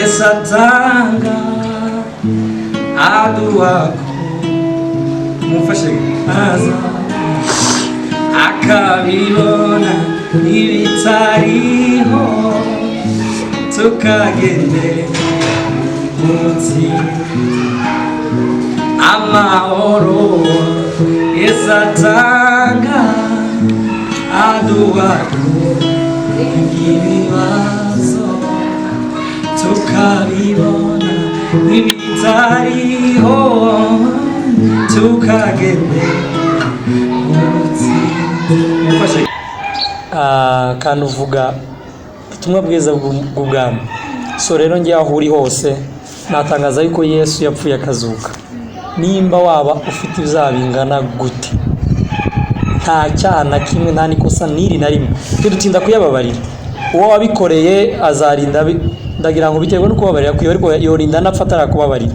Yesu atanga aduwako mufashe aza akabibona ibitariho tukagendera munsi amahoro Yesu atanga aduwako ibibazo tukabibona ibitariho tukagendera munsi kandi uvuga ubutumwa bwiza bw'ubwami. So rero ngiye aho uri hose natangaza yuko Yesu yapfuye akazuka. Nimba waba ufite ibyaha bingana gute, nta cyana kimwe nta nikosa niri na rimwe dutinda kuyababarira. Uwo wabikoreye azarinda ndagira ngo biterwe no kubabarira kwiyo, ariko yorinda nafatara kubabarira,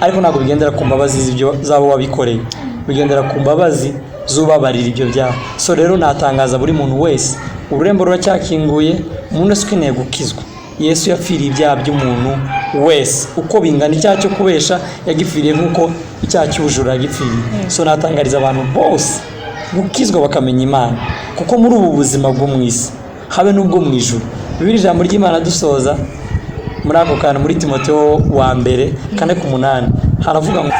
ariko ntabwo bigendera ku mbabazi z'ibyo zabo wabikoreye, bigendera ku mbabazi zubabarira ibyo byaha. So rero natangaza buri muntu wese ururembo ruracyakinguye, umuntu wese ukeneye gukizwa. Yesu yapfiriye ibyaha by'umuntu wese uko bingana. Icyaha cyo kubesha yagipfiriye nk'uko icyaha cy'ubujura yagipfiriye. So natangariza abantu bose gukizwa bakamenya Imana, kuko muri ubu buzima bwo mu isi habe n'ubwo mu ijuru. Bibiri ijambo ry'Imana dusoza muri ako kantu muri Timoteyo wa 4:8 haravuga ngo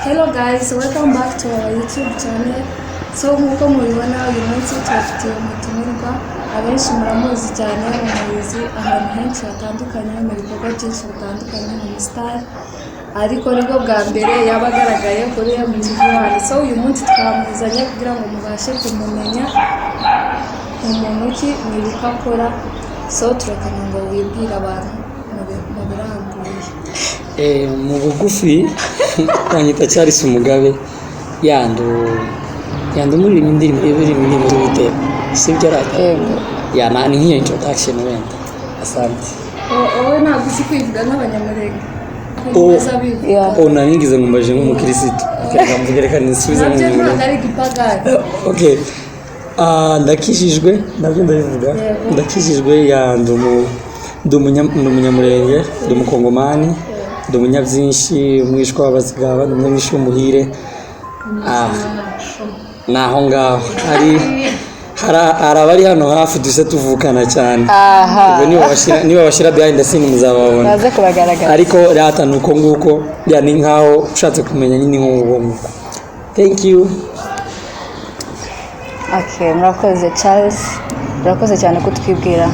Hello guys, welcome back to our YouTube channel. So nk'uko mubibona uyu munsi twafitiye umutumirwa, abenshi muramuzi cyane umuyobozi ahantu henshi hatandukanye mu bikorwa byinshi bitandukanye mu star, ariko nibwo bwa mbere yabagaragaye kuri MTV1. So uyu munsi twamuzanye kugira ngo mubashe kumumenya umuntu ki n'ibiko akora. So turakana ngo wibwira abantu mu birambuye. Mu bugufi banyita Charles Umugabe yando muri indirimbo y'ibintu bite sibyo ratego yana ni nk'iyo introduction wenda. Asante. Owe ntabwo uzi kwivuga nk'abanyamurenge. Naringize ngumbaje nk'umukirisitu. Ngamvugereka nisubize mu Okay. Ndakijijwe nabyo ndabivuga. Ndakijijwe ndumunyamurenge, ndumukongomani, ndumunyabzinshi, umwishwa w'abazigaba, ndumunyamwishi w'umuhire. Naho ngaho harabari hano hafi duse tuvukana cyane. Niba bashira behind the scene muzababona. Baze kubagaragara. Ariko rata nuko nguko yani nkaho ushatse kumenya nyine nk'uwo. Thank you. Okay, murakoze Charles. Murakoze cyane kutwibwira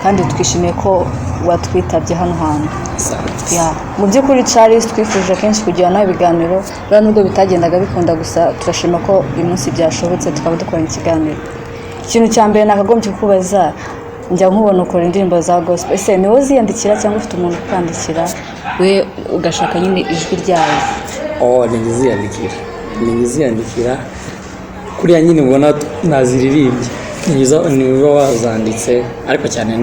kandi twishimiye ko watwitabye hano hantu. Mu by'ukuri Charles twifuje kenshi kujyana ibiganiro, nubwo bitagendaga bikunda, gusa turashima ko uyu munsi byashobotse tukaba dukora ikiganiro. Ikintu cya mbere nakagombye kubaza, njya nkubona ukora indirimbo za gospel, ese ni wowe ziyandikira cyangwa ufite umuntu ukandikira we ugashaka nyine ijwi ryawe? Ningiziyandikira kuriya nyine ubona naziririmbye niba wazanditse, ariko cyane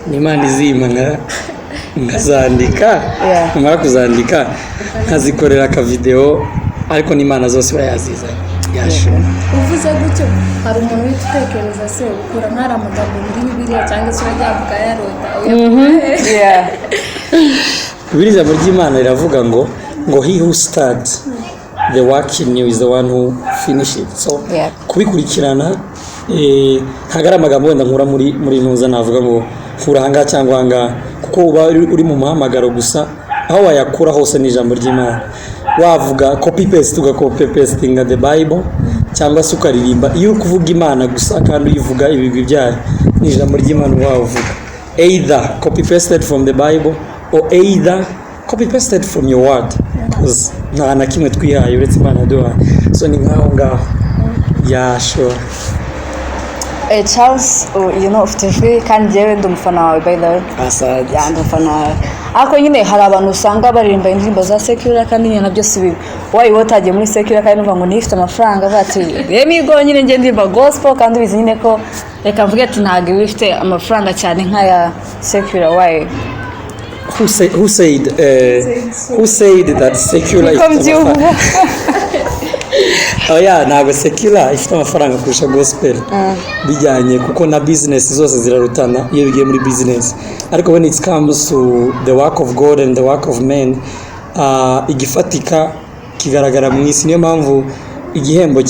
n'Imana izimana ngazandika. Numara kuzandika nkazikorera aka video, ariko n'Imana zose bayaziza yashobora. Uvuze gutyo hari umuntu witekereza se ukura nkara amagambo muri Bibiliya cyangwa se wajyavuga yarota? Bibiliya ijambo ry'Imana riravuga ngo he who starts the work in you is the one who finish it. So kubikurikirana ntagara amagambo wenda nkura muri ntuza navuga ngo nkura hanga cyangwa hanga, kuko uba uri mu muhamagaro gusa, aho wayakura hose ni ijambo ry'Imana. Wavuga copy paste copy pasting the Bible, cyangwa se ukaririmba iyo uri kuvuga Imana gusa kandi uyivuga ibigwi byayo, ni ijambo ry'Imana wavuga. Either copy pasted from the Bible or either copy pasted from your word, because nta na kimwe twihaye uretse Imana duha. So ni ngaho sure. Charles, ufite ijwi kandi jewe ndumufana wawe by the way. Asante. Ndumufana wawe. Ariko nyine hari abantu usanga baririmba indirimbo za secular kandi nyine nabyo sibi. Wayi wotagiye muri secular kandi numva ngo nifite amafaranga bati yemigo nyine nge ndirimba gospel kandi bizi nyine ko reka mvuge ati ntago bifite amafaranga cyane nka ya secular. Why? Who said that secular is oya ntabwo secular ifite amafaranga kurusha gospel bijyanye kuko na business zose zirarutana iyo bigiye muri business ariko when it comes to the work of God and the work of men igifatika kigaragara mu isi niyo mpamvu igihembo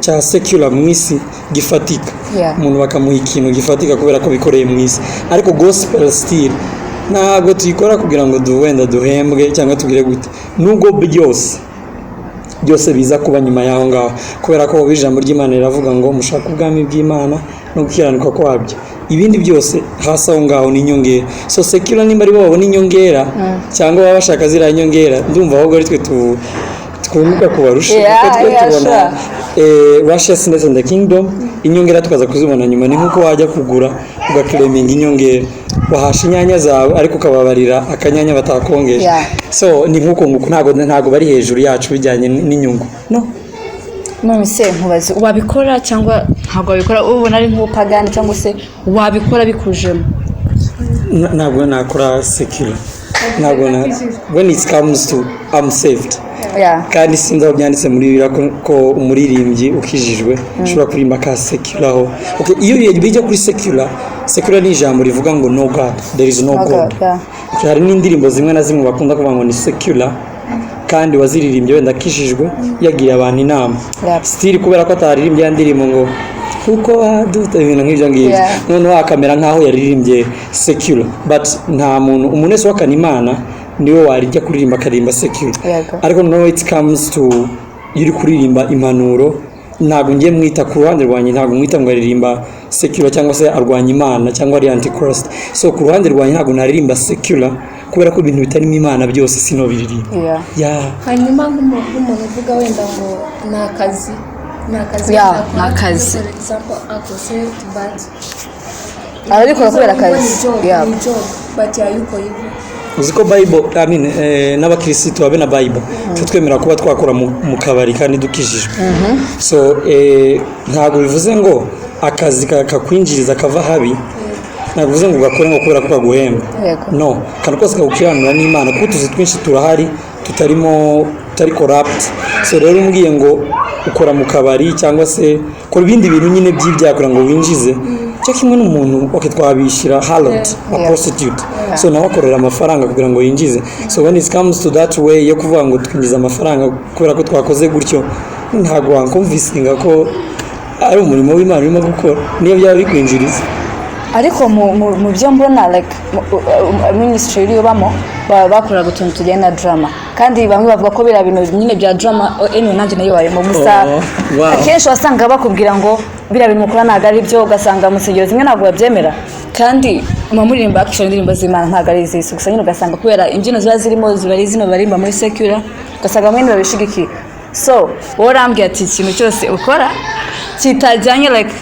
cya secular mu isi gifatika umuntu bakamuha ikintu gifatika kubera ko bikoreye mu isi ariko gospel still ntabwo tuyikora kugira ngo wenda duhembwe cyangwa tugire gute nubwo byose biza kuba nyuma yaho ngaho kubera ko ijambo ry'Imana riravuga ngo mushaka ubwami bw'Imana no gukiranuka kwabyo ibindi byose hasi aho ngaho ni inyongera so secular nimba ari bo babona inyongera cyangwa baba bashaka ziriya nyongera ndumva ahubwo ari twe twunguka kubarusha kuko twe tubona righteousness and the kingdom inyongera tukaza kuzibona nyuma ni nkuko wajya kugura ugakleminga inyongera wahasha inyanya zawe ariko ukababarira akanyanya batakongeje so ni nkuko ntago bari hejuru yacu bijyanye n'inyungu none se nkubaze wabikora cyangwa ntabwo wabikora ubona ari nk'upagani cyangwa se wabikora bikujemo ntabwo nakora secular ntabwo when it comes to I'm saved kandi sinzi aho byanditse muri Bibiliya ko umuririmbyi ukijijwe ushobora kuririmba ka secular ho iyo bijya kuri secular ni ijambo rivuga ngo no God there is no God hari n'indirimbo zimwe na zimwe bakunda kuvuga ngo ni secular kandi waziririmbye wenda akijijwe yagiye abantu inama still kubera ko ataririmbye yandirimbo ngo kuko dufite ibintu nk'ibyo ngibyo noneho akamera nkaho yaririmbye secular but nta muntu umuntu wese wakana Imana niwe warijya kuririmba akaririmba secular ariko no it comes to yuri kuririmba impanuro ntabwo ngiye mwita ku ruhande rwanjye ntabwo mwita ngo aririmba secular cyangwa se arwanya Imana cyangwa ari antichrist so ku ruhande rwanjye ntabwo naririmba secular kubera ko ibintu bitarimo Imana byose sino biririmba hanyuma nk'umuntu uvuga wenda ngo ni akazi for example akose but arabikora kubera akazi but yayukoye uziko Bible n'abakirisitu babe na Bible twemera kuba twakora mu kabari kandi dukijijwe so ntabwo bivuze ngo akazi kakwinjiriza kava habi ntabwo bivuze ngo ugakore ngo kubera ko kaguhemba no kandi kose kagukiranura n'Imana kuko tuzi twinshi turahari tutari corrupt so rero umbwiye ngo ukora mu kabari cyangwa se kora ibindi bintu nyine by'ibyakora ngo winjize cyo kimwe n'umuntu twabishyira harlot a prostitute so nawe akorera amafaranga kugira ngo yinjize so when it comes to that way yo kuvuga ngo twinjiza amafaranga kubera ko twakoze gutyo ntabwo wankumvisinga ko ari umurimo w'Imana urimo gukora niyo byaba bikwinjiriza ariko mu byo mbona like ministry iriyo bamo bakoraga utuntu tujyanye na drama kandi bamwe bavuga ko biriya bintu nyine bya drama nanjye nayo barimo gusa akenshi wasanga bakubwira ngo biriya bintu mukora ntabwo ari byo ugasanga musengero zimwe ntabwo babyemera kandi muririmba actually indirimbo z'Imana ntabwo ari izisi gusa nyine ugasanga kubera imbyino ziba zirimo ziba ari zino barimba muri secular ugasanga mwene babishigikiye so wowe urambwira ati ikintu cyose ukora kitajyanye like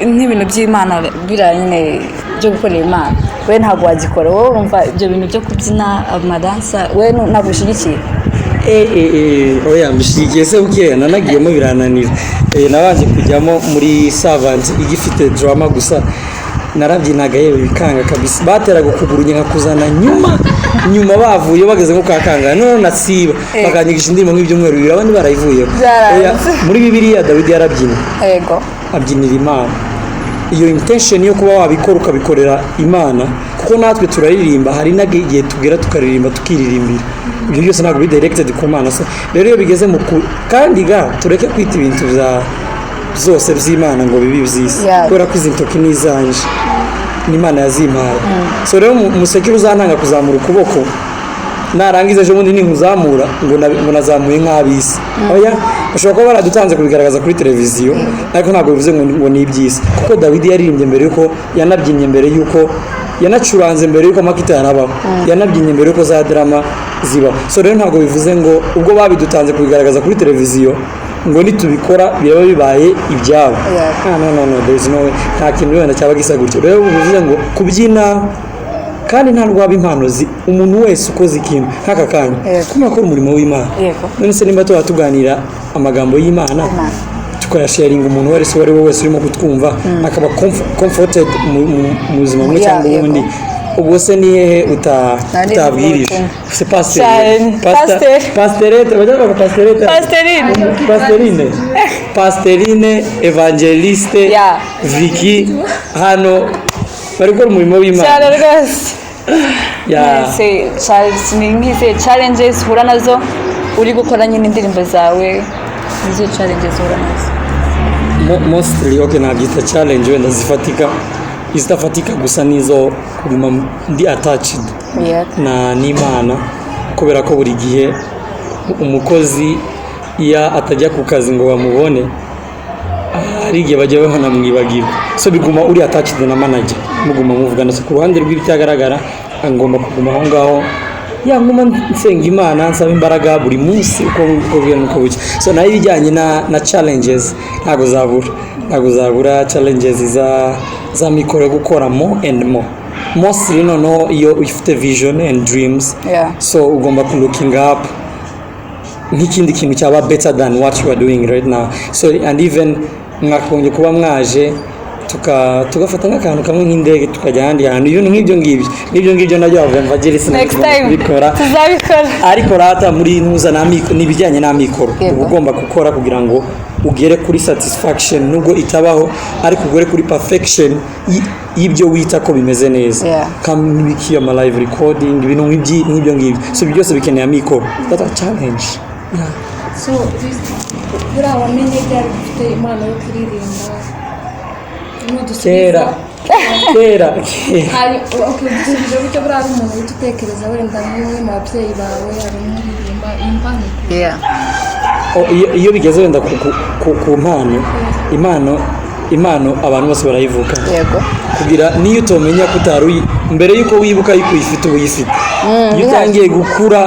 n'ibintu by'Imana biriya nyine byo gukorera Imana we ntabwo wagikora wowe urumva ibyo bintu byo kubyina amadansa we ntabwo ushyigikiye oya mbishyigikiye se bukeya nanagiyemo birananira nabanje kujyamo muri servant igifite drama gusa narabyinaga yewe bikanga kabisa bateraga ukuguru nkakuzana nyuma bavuye bageze nko kakanga none nasiba bakanyigisha indirimbo nk'ibyumweru bibiri abandi barayivuyeho muri Bibiliya Dawidi yarabyina abyinira Imana iyo intention yo kuba wabikora ukabikorera Imana kuko natwe turaririmba hari nagiye tugera tukaririmba tukiririmbira ibyo byose ntabwo bidirected ku Mana so rero iyo bigeze mu kandi tureke kwita ibintu zose by'Imana ngo bibi by'isi kubera ko izi ntoki n'izanje n'Imana yazimpaye so rero umusekuru uzantanga kuzamura ukuboko narangiza ejo bundi ninkuzamura ngo nazamuye nk'abisi oya bashobora kuba baradutanze kubigaragaza kuri televiziyo ariko ntabwo bivuze ngo ni iby'isi kuko Dawidi yaririmbye mbere yuko yanabyinnye mbere yuko yanacuranze mbere yuko makita yarabaho yanabyinnye mbere yuko za drama zibaho so rero ntabwo bivuze ngo ubwo babidutanze kubigaragaza kuri televiziyo ngo nitubikora biraba bibaye ibyabo no there is no way nta kintu wenda cyaba gisa gutyo rero bivuze ngo kubyina kandi nta rwaba impano umuntu wese ukoze ikintu nk'aka kanya kuma akora umurimo w'Imana none se nimba tuganira amagambo y'Imana tukayasharinga umuntu wese urimo kutwumva akaba comforted mu buzima bumwe cyangwa ubundi ubwo se ni hehe utabwirije c'est pastorette bajya pastorine evangeliste Vicky hano bari gukora umurimo w'Imana cyane rwose Charles ni nk'ize challenges hura nazo uri gukora nyine indirimbo zawe nizo challenges hura nazo mostly nabyita challenge wenda zitafatika gusa nizo kuguma ndi attached na n'Imana kubera ko buri gihe umukozi iya atajya ku kazi ngo bamubone ari igihe bajya babona mwibagirwa so biguma uri attached na manager muguma muvugana so ku ruhande rw'ibitagaragara ngomba kuguma aho ngaho nguma nsenga Imana nsaba imbaraga buri munsi uko bwira nuko bucya so nayo bijyanye na challenges ntago zabura challenges za mikoro gukora more and more mostly no iyo ufite vision and dreams so ugomba ku looking up nk'ikindi kintu cyaba better than what you are doing right now so and even mwakonje kuba mwaje tugafata nk'akantu kamwe nk'indege tukajya ahandi hantu ibintu nk'ibyo ngibyo najya bava Jerisi tuzabikora ariko rata muri ntuza n'ibijyanye n'amikoro ugomba gukora kugira ngo ugere kuri satisfaction nubwo itabaho ariko ugere kuri perfection y'ibyo wita ko bimeze neza kamibiki ya live recording ibintu nk'ibyo ngibyo so byose bikeneye amikoro that's a challenge so buriya wamenye ryari ufite impano yo kuririmba kera hari dusubije gutyo buriya ari umuntu uhita utekereza wenda nk'umwe mu babyeyi bawe arimo kuririmba impano iyo bigeze wenda ku impano abantu bose barayivuga kugira niyo utomenya ko utari mbere yuko wibuka yuko uyifite uyifite iyo utangiye gukura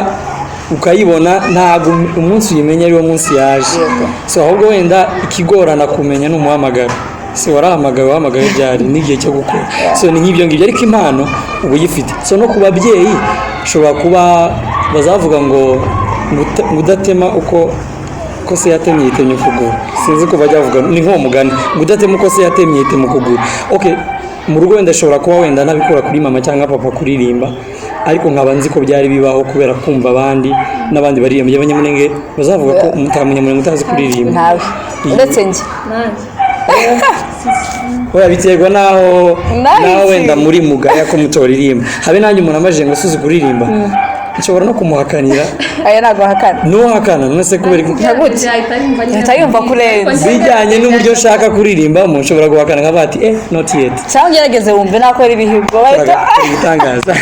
ukayibona ntabwo umunsi uyimenya ari wo munsi yaje so ahubwo wenda ikigorana kumenya n'umuhamagaro si wahamagaye byari n'igihe cyo gukora so ni nk'ibyo ngibyo ariko impano ubu uyifite so no ku babyeyi ushobora kuba bazavuga ngo udatema uko se yatemye yitemye ukuguru sinzi ko bajya bavuga ni nk'uwo mugani udatema uko se yatemye yitemye ukuguru mu rugo wenda ashobora kuba wenda nabikora kuri mama cyangwa papa kuririmba ariko nkaba nzi ko byari bibaho kubera kumva n'abandi baririmba y'abanyamunenge bazavuga ko mutamunyamunenge mutazi kuririmba uretse njye oya biterwa naho wenda muri mugaya ko mutoririmba habe nanjye umuntu amajije ngo suzi kuririmba nshobora no kumuhakanira aya ntabwo hakana n'uhakana none kubera yahita yumva kurenza bijyanye n'uburyo nshaka kuririmba umuntu ushobora guhakana nka bati not yet cyangwa ugerageze wumve nakora ibihigo bahita bitangaza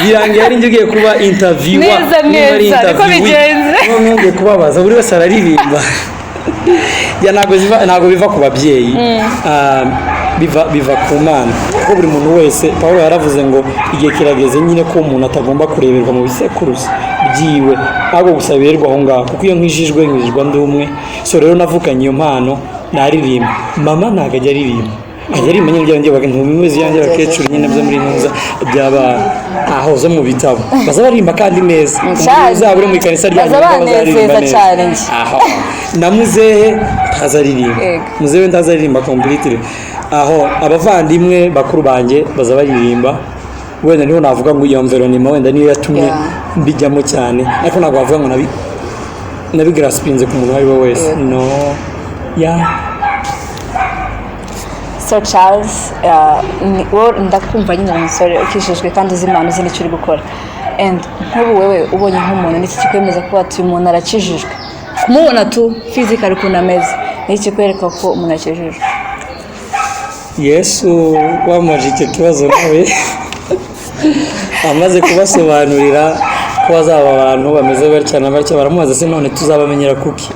birangiye ari njye ugiye kuba interviewer neza ariko bigenze ngiye kubabaza buri wese araririmba ntabwo biva ku babyeyi biva ku Mana kuko buri muntu wese Pawulo yaravuze ngo igihe kirageze nyine ko umuntu atagomba kureberwa mu bisekuruza byiwe ahubwo gusabirirwa aho ngaho kuko iyo nkijijwe ndi umwe so rero navukanye iyo mpano naririmba mama ntabwo ajya aririmba nyine by'abandi baga ntumeze yanjye abakecuru nyine byo muri ntuza byaba aho zo mu bitabo baza baririmba kandi neza uzabure mu ikanisa ryanjye bazaririmba neza aho na muzehe ntazaririmba muzehe ntazaririmba completely aho abavandimwe bakuru banjye baza baririmba wenda niho navuga ngo iyo environment wenda niyo yatumye mbijyamo cyane ariko ntabwo bavuga ngo nabigraspinze ku muntu ari we wese no So Charles ndakumva nyine umusore ukishijwe kandi uzi impano uzi n'icyo uri gukora and nk'ubu wewe ubonye nk'umuntu n'iki kikwemeza ko uyu muntu arakijijwe kumubona tu physically ukuntu ameze n'iki kikwereka ko umuntu akijijwe Yesu wamaje icyo kibazo nawe amaze kubasobanurira ko bazaba abantu bameze batya na batya baramubaza se none tuzabamenyera kuki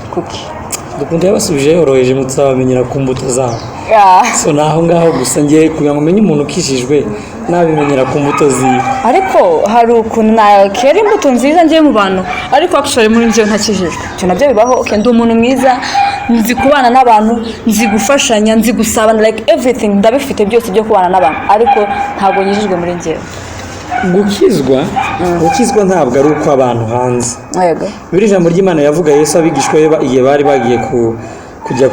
dukunda yabasubije yoroheje mutuzabamenyera ku mbuto zabo so naho ngaho gusa ngiye kugira ngo umenye umuntu ukishijwe nabimenyera ku mbuto ziwe ariko hari ukuntu nakera imbuto nziza ngiye mu bantu ariko actually muri njye ntakijijwe icyo nabyo bibaho ndi umuntu mwiza nzi kubana n'abantu nzi gufashanya nzi gusabana like everything ndabifite byose byo kubana n'abantu ariko ntabwo nyijijwe muri njye gukizwa ntabwo ari uko abantu hanze biri ijambo ry'Imana yavuga Yesu abigishwa igihe bari bagiye ku kujya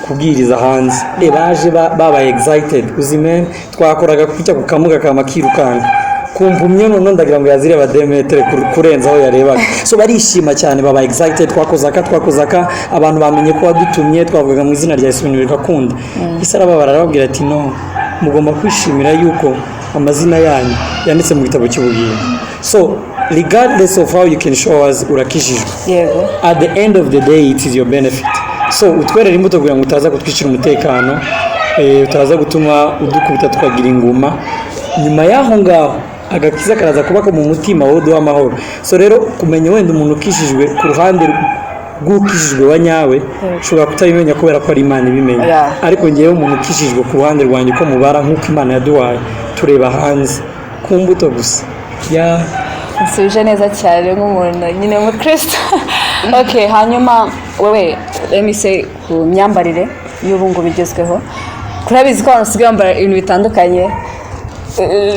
kubwiriza hanze baje baba excited uzimene twakoraga kujya ku kamuga kama kirukanga kumpumye none ndagira ngo yazire bademetre kurenza aho yarebaga so barishima cyane baba excited twakozaka abantu bamenye ko wadutumye twavuga mu izina rya Yesu bikakunda isaraba barababwira ati no mugomba kwishimira yuko amazina yanyu yanditse mu gitabo cy'ubugingo so regardless of how you can show us urakishijwe yego at the end of the day it is your benefit so utwerera imbuto kugira ngo utaza kutwicira umutekano utaza gutuma udukubita tukagira inguma nyuma yaho ngaho agakiza karaza kubaka mu mutima wowe duha amahoro so rero kumenya wenda umuntu ukishijwe ku ruhande rw'ukishijwe wa nyawe ushobora kutabimenya kubera ko ari Imana ibimenya ariko ngewe umuntu ukishijwe ku ruhande rwanjye ko mubara nk'uko Imana yaduhaye tureba hanze ku mbuto gusa nsubije neza cyane nk'umuntu nyine mu Kristo okay hanyuma wewe let me say ku myambarire y'ubu ngo bigezweho kurabizi ko abantu sigaye bambara ibintu bitandukanye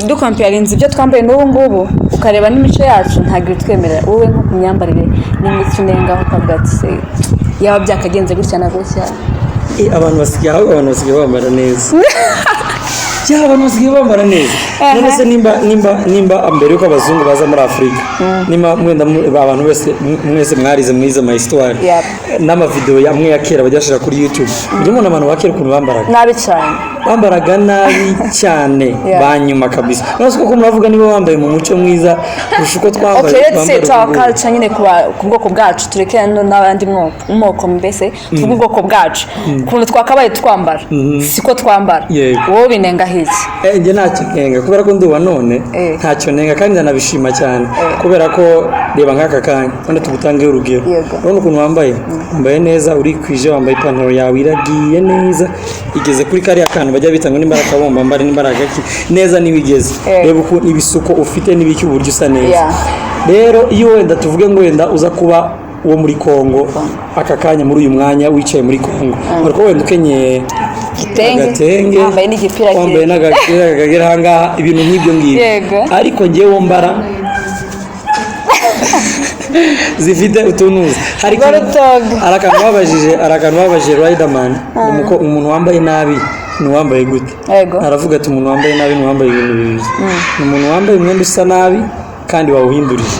dukomparinze ibyo twambaye n'ubu ngubu ukareba n'imico yacu ntabwo twemerera wowe nko ku myambarire n'imico nengaho ukavuga ati se yaba byakagenze gutya na gutya abantu basigaye bambara neza abantu basigaye bambara neza none se nimba mbere yuko abazungu baza muri Afurika nimba mwenda abantu mwese mwarize mwize ama histoire n'amavideo yamwe ya kera bajyashira kuri YouTube birimo n'abantu bakera ukuntu bambaraga nabi cyane bambaraga nabi cyane banyuma kabisa nose ko muravuga nibo bambaye mu muco mwiza kurusha uko twambaye let's say culture nyine ku bwoko bwacu tureke n'abandi mwoko mbese ku bwoko bwacu kuntu twakabaye twambara siko twambara wowe binenga hiki nge ntacyo nenga kubera ko nduba none ntacyo nenga kandi ndanabishima cyane kubera ko reba nk'aka kanya kandi tugutange urugero urabona ukuntu wambaye neza urikwije wambaye ipantaro yawe iragiye neza igeze kuri kariya kantu bajya bita ngo n'imbaraga bomba mbare n'imbaraga neza nibigeze reba uko ibisuko ufite n'ibiki uburyo usa neza rero iyo wenda tuvuge ngo wenda uza kuba uwo muri Kongo aka kanya muri uyu mwanya wicaye muri Kongo ariko wenda ukenyeye igitenge wambaye n'agapira kagera ahangaha ibintu nk'ibyo ngibyo ariko ngewe mbara zifite utunuzi arakantu babajije Riderman umuntu wambaye nabi n'uwambaye gute aravuga ati umuntu wambaye nabi n'uwambaye ibintu bibiri umuntu wambaye umwenda usa nabi kandi wawuhindurije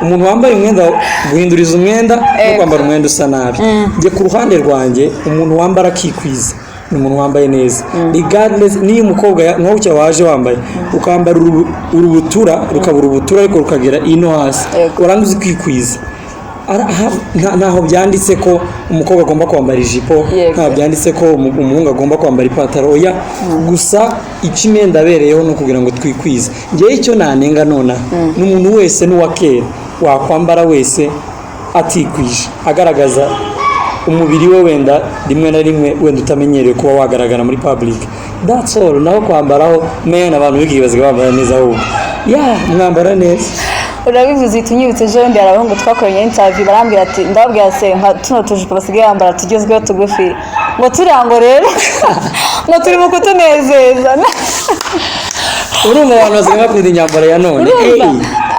umuntu wambaye umwenda guhinduriza umwenda no kwambara umwenda usa nabi nge ku ruhande rwanjye umuntu wambara akikwiza ni umuntu wambaye neza regardless niyo umukobwa nk'ucyo waje wambaye ukambara urubutura rukabura urubutura ariko rukagera ino hasi uranguze kwikwiza ntaho byanditse ko umukobwa agomba kwambara ijipo ntaho byanditse ko umuhungu agomba kwambara ipantaro oya gusa icyo imyenda abereyeho no kugira ngo twikwize ngewe icyo nanenga nona n'umuntu wese n'uwakera wakwambara wese atikwije agaragaza umubiri we wenda rimwe na rimwe wenda utamenyereye kuba wagaragara muri public that's all naho kwambaraho mena abantu bigibaza bambara neza ahubwo mwambara neza urabivuze itunyibutse ejo ndi arabongo twakoranye interview barambwira ati ndababwira se nka tuno tujipo basigaye bambara tugezweho tugufi ngo turango rero ngo turi mu kutunezeza urumva abantu basigaye bakunda imyambaro ya none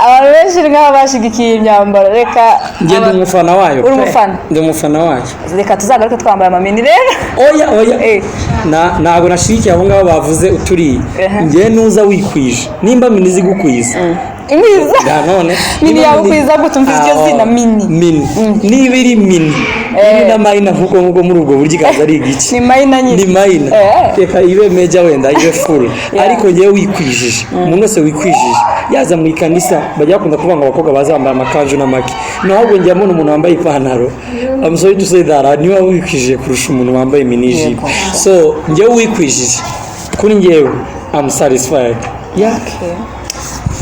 abantu benshi nk'aba bashigikiye imyambaro reka ngende umufana wayo uri umufana ndi umufana wayo reka tuzagaruke twambaye amamini rero oya ntabwo nashigikiye abo ngabo bavuze uturiye ngewe nuza wikwije nimba mini zigukwiza imiza none mini yawe kwiza gutumviza iryo zina mini niba iri mini na mayina nkuko muri ubwo buryo ikaza ari igice ni mayina nyine ni mayina reka ibe meja wenda ibe full ariko ngewe wikwijije umuntu wese wikwijije yaza mu ikanisa bajya bakunda kuvuga ngo abakobwa bazambara amakanju n'amaki naho ngiye mbona umuntu wambaye ipantaro I'm sorry to say that niba wikwijije kurusha umuntu wambaye mini jipo so ngewe wikwijije kuri ngewe I'm satisfied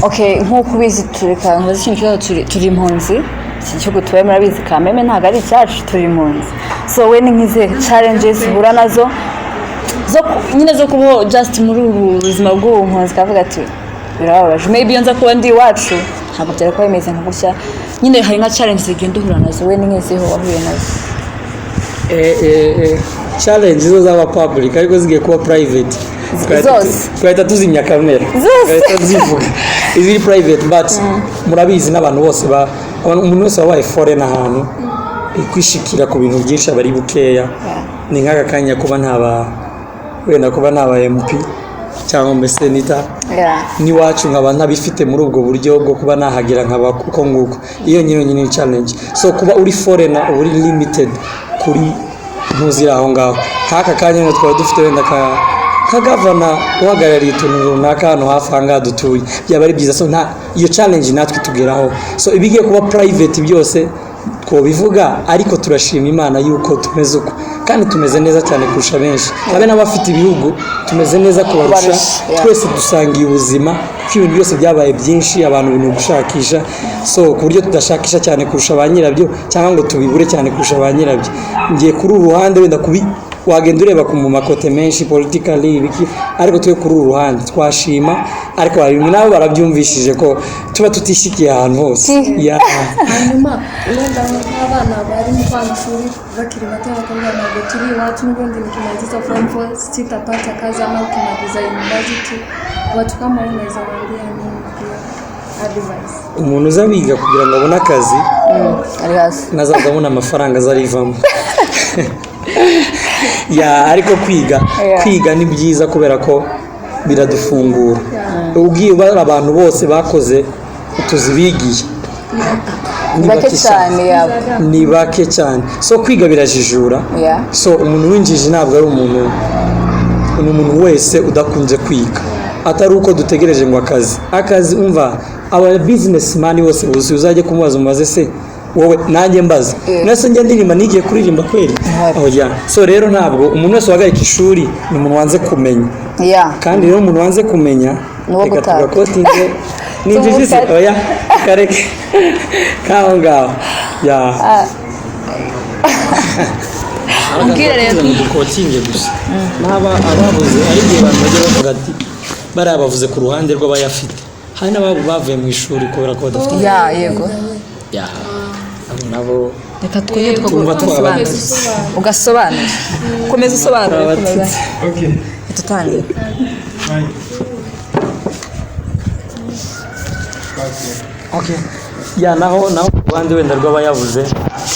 okay nk'uko ubizi tureka ngo ikintu kibazo turi impunzi iki gihugu tubaye murabizi kameme ntabwo ari icyacu turi impunzi so we ni nk'ize challenges uhura nazo nyine zo kubaho just muri ubu buzima bw'ubumpunzi kavuga ati birababaje maybe iyo nza kuba ndi iwacu ntabwo byari kuba bimeze nka gutya nyine hari nka challenges zigenda uhura nazo we ni nk'iziho wahuye nazo challenges zo zaba public ariko zigiye kuba private twahita tuzimya kamera twahita zivuga iziri private but murabizi n'abantu bose umuntu wese wabaye foreign ahantu kwishikira ku bintu byinshi abari bukeya ni nk'aka kanya kuba wenda kuba ntaba MP cyangwa mbese nita n'iwacu nkaba ntabifite muri ubwo buryo bwo kuba nahagira nkaba kuko nguko iyo nyine ni challenge. So kuba uri foreigner uri limited kuri ntuzira aho ngaho haka kanya ngo twaba dufite wenda ka governor uhagarariye utuntu runaka hano hafi ahangaha dutuye byaba ari byiza. So nta iyo challenge natwe tugeraho. So ibigiye kuba private byose twobivuga ariko turashima Imana yuko tumeze uko kandi tumeze neza cyane kurusha benshi habe n'abafite ibihugu tumeze neza kubarusha twese dusangiye ubuzima kuko ibintu byose byabaye byinshi abantu bintu gushakisha. So ku buryo tudashakisha cyane kurusha ba nyirabyo cyangwa ngo tubibure cyane kurusha ba nyirabyo. Ngiye kuri uruhande wenda wagenda ureba ku makote menshi politically ibiki ariko twe kuri uruhande twashima ariko hari bimwe nabo barabyumvishije ko tuba tutishikiye ahantu hose. Hanyuma wenda nk'abana bari mu kwamashuri bakiri bato bakabona ntabwo turi iwacu n'ubundi nikimaliza form 4 sitapata kazi ama ukimaliza university watu kama unaweza waambia nini advice umuntu uza biga kugira ngo abone akazi ari hasi nazazabona amafaranga azarivamo ariko kwiga ni byiza kubera ko biradufungura. Ubwiye abantu bose bakoze utuzibigiye ni bake cyane. So kwiga birajijura. So umuntu winjije ntabwo ari umuntu wese udakunze kwiga atari uko dutegereje ngo akazi umva aba businessman bose uzajye kumubaza umubaze se wowe nanjye mbaza nase njye ndirimba nigiye kuririmba kweli so rero ntabwo umuntu wese wagarika ishuri ni umuntu wanze kumenya kandi rero umuntu wanze kumenya reka tugakotinge ninjije kareke kaho ngaho ubwire rero dukotinge gusa naba abavuze ari gihe abantu bajya bavuga ati bari abavuze ku ruhande rw'abayafite hari n'ababo bavuye mu ishuri kubera ko badafite yego nabo reka twige ugasobanura komeza usobanura tutangiye naho rwanda wenda rw'abayavuze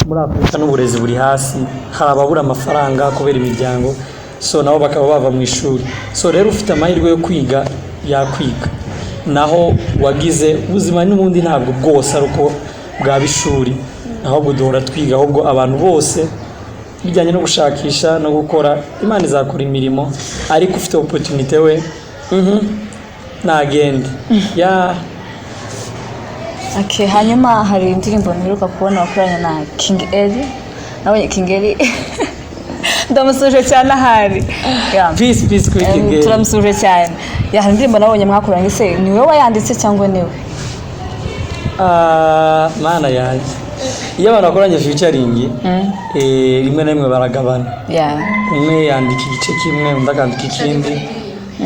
muri Afurika n'uburezi buri hasi hari ababura amafaranga kubera imiryango so nabo bakaba bava mu ishuri. So rero ufite amahirwe yo kwiga yakwiga naho wagize ubuzima n'ubundi ntabwo bwose ari uko bwa bishuri ahubwo duhora twiga ahubwo abantu bose bijyanye no gushakisha no gukora Imana izakora imirimo ariko ufite opportunity we nagende hanyuma hari indirimbo ntiruka kubona wakoranye na King Eli nabonye King Eli ndamusuje cyane ahari peace kuri King Eli turamusuje cyane hari indirimbo nabonye mwakoranye se ni wowe wayanditse cyangwa niwe mana yanjye iyo abantu bakoranye featuring rimwe na rimwe baragabana umwe yandika igice kimwe undi akandika ikindi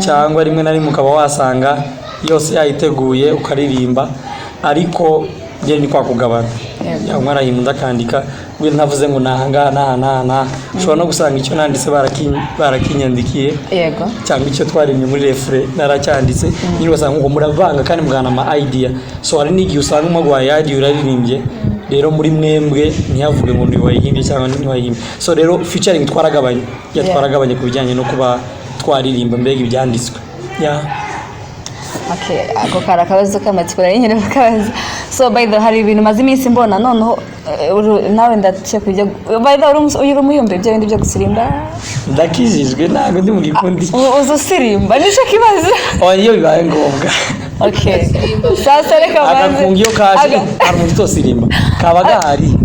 cyangwa rimwe na rimwe ukaba wasanga yose yayiteguye ukaririmba ariko njye ni kwa kugabana umwe arayimunda akandika we ntavuze ngo nahangaha ushobora no gusanga icyo nanditse barakinyandikiye cyangwa icyo twarimye muri refure naracyanditse nyine ugasanga ngo muravanga kandi mugana ama idea. So hari n'igihe usanga umugwaye idea uraririmbye rero muri mwembwe ntiyavuge ngo ntiwayihimbye cyangwa ntiwayihimbye. So rero featuring twaragabanye ku bijyanye no kuba twaririmba mbega ibyanditswe ako kari akabazo k'amatsiko rero nyine bakabaza. So by the hari ibintu maze iminsi mbona noneho nawe ndaciye kujya by the uri umuyumbe ibyo bindi byo gusirimba ndakijijwe ntabwo ndi mu gikundi uzo sirimba nicyo kibazo iyo bibaye ngombwa sasa reka agakungiyo kaje hari umuntu utosirimba kaba gahari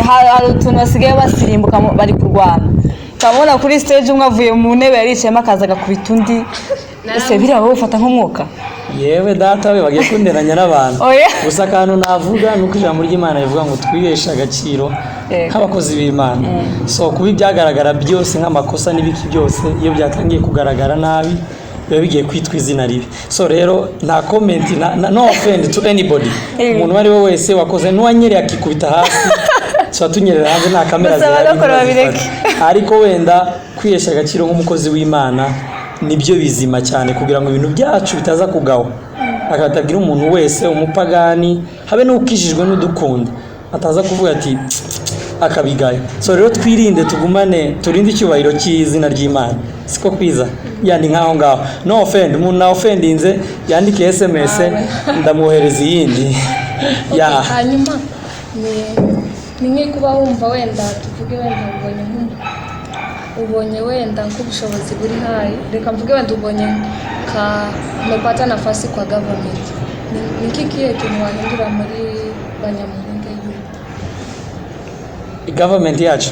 hari utuntu basigaye basirimbuka bari kurwana kamubona kuri stage umwe avuye mu ntebe yaricayemo akaza agakubita undi ese biriya wowe ufata nk'umwuka yewe data we bagiye kunderanya n'abantu gusa akantu navuga nuko ijambo ry'Imana rivuga ngo twiheshe agaciro nk'abakozi b'Imana. So kuba ibyagaragara byose nk'amakosa n'ibiki byose iyo byatangiye kugaragara nabi biba bigiye kwitwa izina ribi. So rero nta comment no offend to anybody umuntu wari we wese wakoze n'uwanyereye akikubita hasi so tunyerera hanze nta kamera zihari ariko wenda kwihesha agaciro nk'umukozi w'Imana nibyo bizima cyane kugira ngo ibintu byacu bitaza kugawa akatabwira umuntu wese umupagani habe n'ukijijwe n'udukunda ataza kuvuga ati akabigaya. So rero twirinde tugumane turinde icyubahiro cy'izina ry'Imana siko kwiza yandi nkaho ngaho no offend umuntu na offendinze yandike SMS ndamuhereza iyindi ya hanyuma ni kuba wumva wenda tuvuge wenda ubonye wenda nk'ubushobozi buri hayi reka mvuge wenda ubonye umepata nafasi kwa government ni kikiye kintu wahindura muri Banyamulenge government yacu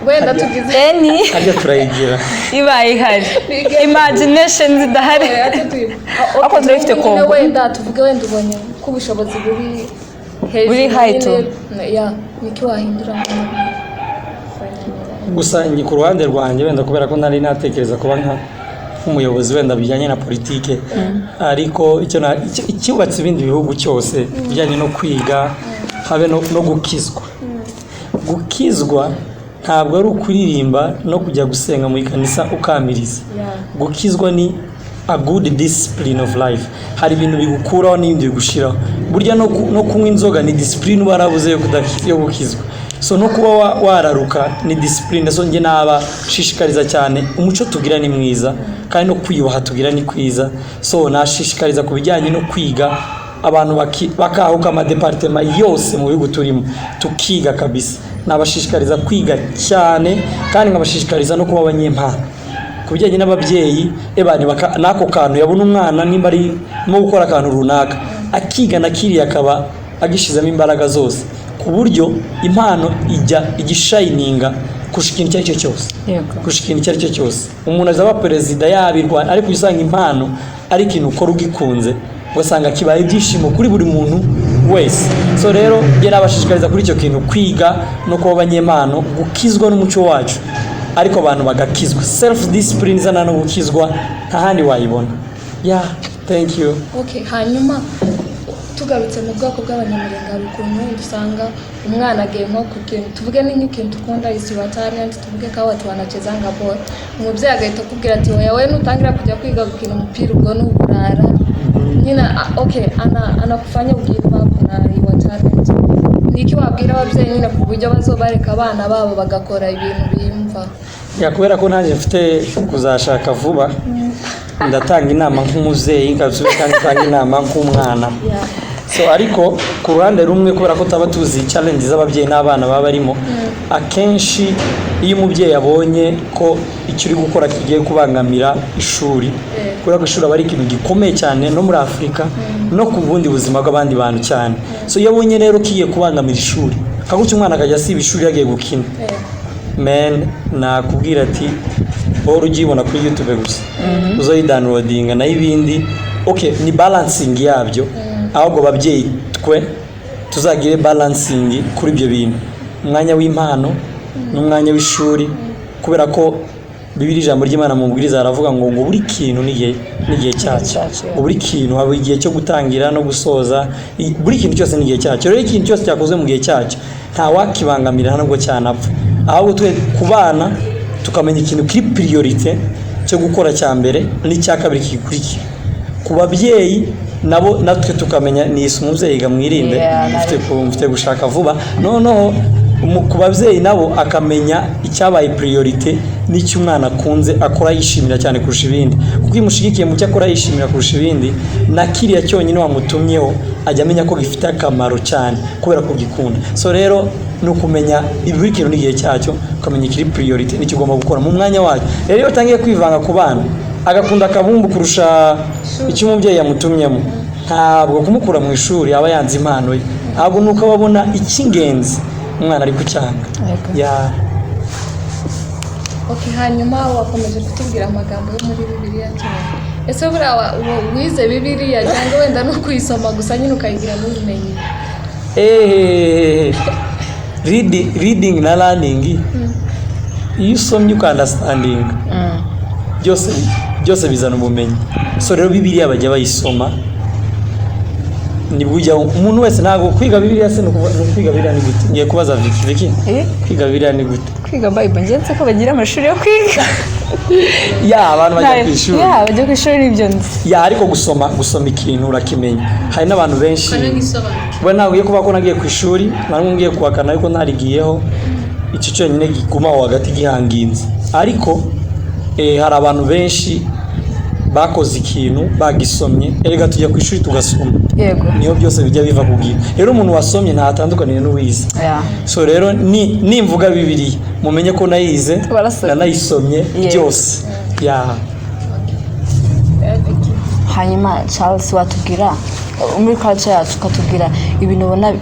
wenda tugize ajya turayigira ibaye ihari imagination zidahari ako turifite kombo wenda tuvuge wenda ubonye k'ubushobozi buri haito ya niki wahindura gusa ngi ku ruhande rwanjye wenda kubera ko nari natekereza kuba nk'umuyobozi wenda bijyanye na politike ariko icyubatse ibindi bihugu cyose bijyanye no kwiga habe no gukizwa ntabwo ari ukuririmba no kujya gusenga mu ikanisa ukamiriza gukizwa ni a good discipline of life hari ibintu bigukuraho n'ibindi bigushiraho burya no kunywa inzoga ni discipline barabuze yo gukizwa so no kuba wararuka ni discipline so nge nabashishikariza cyane umuco tugira ni mwiza kandi no kwiyubaha tugira ni kwiza so nashishikariza kubijyanye no kwiga abantu bakahuka ama department yose mu bihugu turimo tukiga kabisa nabashishikariza kwiga cyane kandi nkabashishikariza no kuba abanyempano kubijyanye n'ababyeyi nako kantu yabona umwana nimba ari no gukora akantu runaka akiga nakiriye akaba agishizemo imbaraga zose ku buryo impano igishininga kushika ikintu cyacyo cyose kushika ikintu cyacyo cyose umuntu azaba perezida yabirwa ariko usanga impano ari ikintu ukora ugikunze ugasanga kibaye ibyishimo kuri buri muntu wese so rero nge nabashishikariza kuri icyo kintu kwiga no kuba abanyempano gukizwa n'umuco wacu ariko abantu bagakizwa self discipline zana no gukizwa nta handi wayibona thank you okay hanyuma tugarutse mu bwoko bw'Abanyamulenge ukuntu dusanga umwana agiye nko ku kintu tuvuge ni nk'ikintu tukunda isi wa talent tuvuge ko watu wanachezanga ball umubyeyi agahita akubwira ati wowe nutangira kujya kwiga gukina umupira ubwo n'uburara nyina okay anakufanya ugiye bakora iwa talent niki wabwira ababyeyi nyine ku buryo bazobareka abana babo bagakora ibintu bimva kubera ko nanjye mfite kuzashaka vuba ndatanga inama nk'umuzeyi nkabisubiza kandi ndatanga inama nk'umwana so ariko ku ruhande rumwe kubera ko taba tuzi challenge z'ababyeyi n'abana baba barimo akenshi iyo umubyeyi abonye ko icyo uri gukora kigiye kubangamira ishuri kubera ko ishuri aba ari ikintu gikomeye cyane no muri Afurika no ku bundi buzima bw'abandi bantu cyane so iyo abonye rero kigiye kubangamira ishuri akagutse umwana akajya asiba ishuri yagiye gukina nakubwira ati wowe ugibona kuri YouTube gusa uzoyidownloadinga na ibindi ni balancing yabyo ahubwo babyeyi twe tuzagire balancing kuri ibyo bintu umwanya w'impano n'umwanya w'ishuri kubera ko Bibiri ijambo ry'Imana mu mbwiriza aravuga ngo buri kintu n'igihe cyacyo buri kintu haba igihe cyo gutangira no gusoza buri kintu cyose n'igihe cyacyo rero ikintu cyose cyakozwe mu gihe cyacyo nta wakibangamira ntabwo cyanapfa ahubwo twe kubana tukamenya ikintu kiri priorite cyo gukora cya mbere n'icya kabiri kikurikira ku babyeyi nabo natwe tukamenya ni umubyeyi gamwirinde mfite gushaka vuba noneho ku babyeyi nabo akamenya icyabaye priorite n'icyo umwana akunze akora yishimira cyane kurusha ibindi kuko imushigikiye mu cyo akora yishimira kurusha ibindi na kiriya cyonyine wamutumyeho ajya amenya ko gifite akamaro cyane kubera ko gikunda so rero ni ukumenya buri kintu n'igihe cyacyo ukamenya ikiri priorite n'icyo ugomba gukora mu mwanya wacyo rero iyo utangiye kwivanga ku bana agakunda akabumbu kurusha icyo umubyeyi yamutumyemo ntabwo kumukura mu ishuri aba yanze impano ye ntabwo nuko babona icy'ingenzi umwana ari kucyanga hanyuma wakomeje kutubwira amagambo yo muri Bibiliya cyane ese buriya wize Bibiliya cyangwa wenda no kuyisoma gusa nyine ukayigira n'ubumenyi reading na learning iyo usomye ukandastanding byose bizana ubumenyi so rero Bibiliya bajya bayisoma nibujya umuntu wese ntago kwiga Bibiliya se no kwiga Bibiliya ni gute ngiye kubaza Vicky kwiga Bibiliya ni gute kwiga Bible ngenze ko bagira amashuri yo kwiga ya abantu bajya ku ishuri ya bajya ku ishuri nibyo nzi ya ariko gusoma ikintu urakimenya hari n'abantu benshi we nagiye kuba ko nagiye ku ishuri namwe ngiye kuhakana ariko ntarigiyeho iki cyonyine gikuma hagati gihanginze ariko hari abantu benshi bakoze ikintu bagisomye erega tujya ku ishuri tugasoma yego niyo byose bijya biva kubwira rero umuntu wasomye ntatandukaniye n'uwize so rero nimvuga Bibiliya mumenye ko nayize nanayisomye byose hanyuma Charles watubwira muri culture yacu ukatubwira ibintu ubona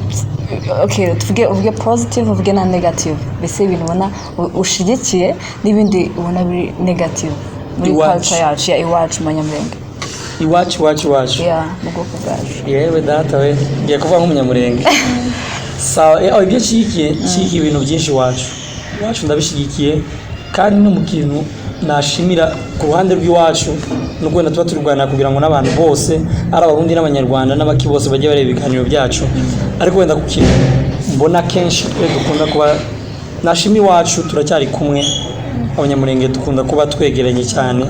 okay tuvuge positive uvuge na negative bese ibintu ubona ushigikiye n'ibindi ubona biri negative muri culture yacu ya iwacu Manyamurenge iwacu ya mugoko bwacu yewe data we ngiye kuvuga nk'umunyamurenge sawa ibyo shikiye ibintu byinshi iwacu ndabishigikiye kandi no mu kintu nashimira ku ruhande rw'iwacu nubwo tuba turwana kugira ngo n'abantu bose ari abarundi n'abanyarwanda n'abaki bose bajye bareba ibiganiro byacu ariko wenda ku kintu mbona kenshi dukunda kuba nashimi iwacu turacyari kumwe abanyamurenge dukunda kuba twegeranye cyane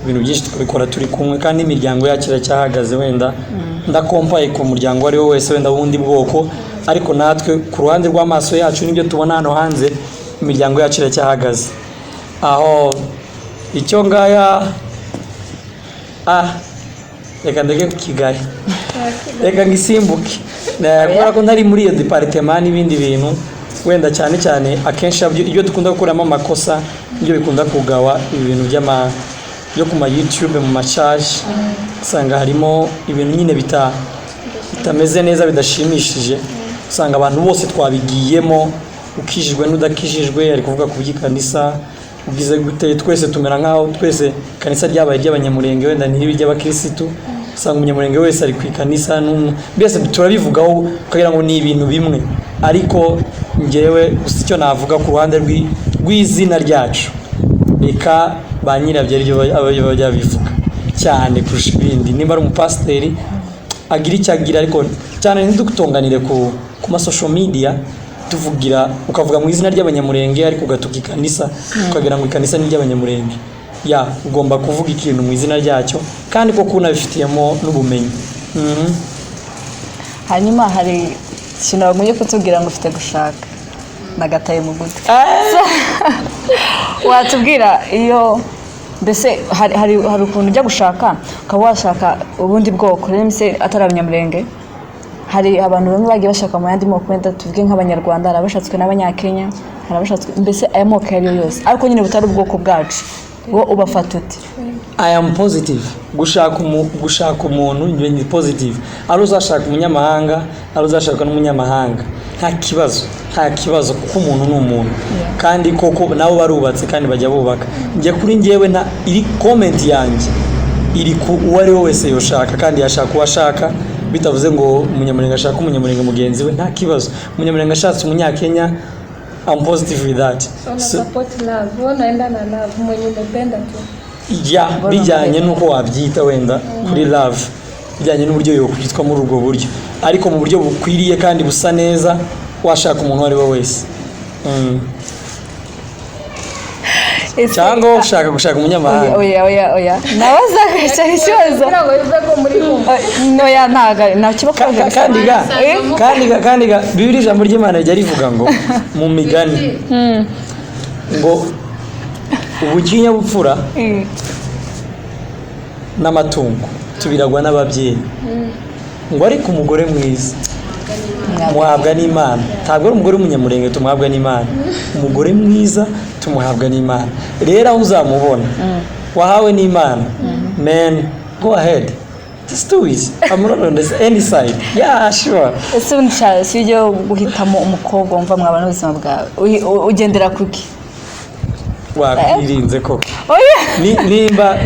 ibintu byinshi tukabikora turi kumwe kandi imiryango yacu iracyahagaze wenda ndakompaye ku muryango ari wo wese wenda wundi bwoko ariko natwe ku ruhande rw'amaso yacu nibyo tubona hano hanze imiryango yacu iracyahagaze aho icyo ngaya reka ndege ku Kigali reka ngisimbuke kubera ko ntari muri iyo departement n'ibindi bintu wenda cyane akenshi iyo dukunda gukuramo amakosa ibyo bikunda kugawa ibintu byo ku ma YouTube mu macharge usanga harimo ibintu nyine bitameze neza bidashimishije usanga abantu bose twabigiyemo ukijijwe n'udakijijwe ari kuvuga ku by'ikanisa ugize gute twese tumera nkaho twese kanisa ryabaye ry'abanyamurenge wenda ntiri by'abakristo usanga umunyamurenge wese ari ku ikanisa mbese turabivugaho kugira ngo ni ibintu bimwe ariko ngewe gusa icyo navuga ku ruhande rw'izina ryacu reka ba nyirabyo aribyo bajya bivuga cyane kurusha ibindi nimba ari umupasiteri agira icyo agira ariko cyane ntidukutonganire ku ma social media tuvugira ukavuga mu izina ry'abanyamurenge ariko ugatuka ikanisa ukagira ngo ikanisa ni ry'abanyamurenge ugomba kuvuga ikintu mu izina ryacyo kandi koko unabifitiyemo n'ubumenyi hanyuma hari ikintu bagoye kutubwira ngo ufite gushaka nagataye mu gutwi watubwira iyo mbese hari ukuntu ujya gushaka ukaba washaka ubundi bwoko rero mbese atari abanyamurenge hari abantu bamwe bagiye bashaka mu yandi moko wenda tuvuge nk'abanyarwanda hari abashatswe n'abanyakenya hari abashatswe mbese aya moko ariyo yose ariko nyine butari ubwoko bwacu wo ubafata uti I am positive gushaka umuntu ni positive ari uzashaka umunyamahanga ari uzashaka n'umunyamahanga nta kibazo kuko umuntu ni umuntu kandi koko nabo barubatse kandi bajya bubaka njye kuri njyewe iri comment yanjye iri ku uwo ari we wese yoshaka kandi yashaka uwashaka bitavuze ngo umunyamurenge ashaka umunyamurenge mugenzi we nta kibazo umunyamurenge ashatse umunyakenya I'm positive with that support love unaenda na love mwenye umependa tu bijyanye nuko wabyita wenda kuri love bijyanye n'uburyo yo kwitwa muri ubwo buryo ariko mu buryo bukwiriye kandi busa neza washaka umuntu ari we wese cyangwa ushaka gushaka umunyamahanga oya nabaza gushaka ikibazo noya nta kibazo kandi Bibiliya ijambo ry'Imana rya rivuga ngo mu migani ngo ubukinyabupfura n'amatungo tubiragwa n'ababyeyi ngo ariko umugore mwiza muhabwa n'Imana ntabwo ari umugore w'umunyamurenge tumuhabwa n'Imana umugore mwiza tumuhabwa n'Imana rero aho uzamubona wahawe n'Imana man go ahead just do it I'm not on any side sure ese unisha sijyo guhitamo umukobwa umva mwabana ubuzima bwawe ugendera kuki wakwirinze koko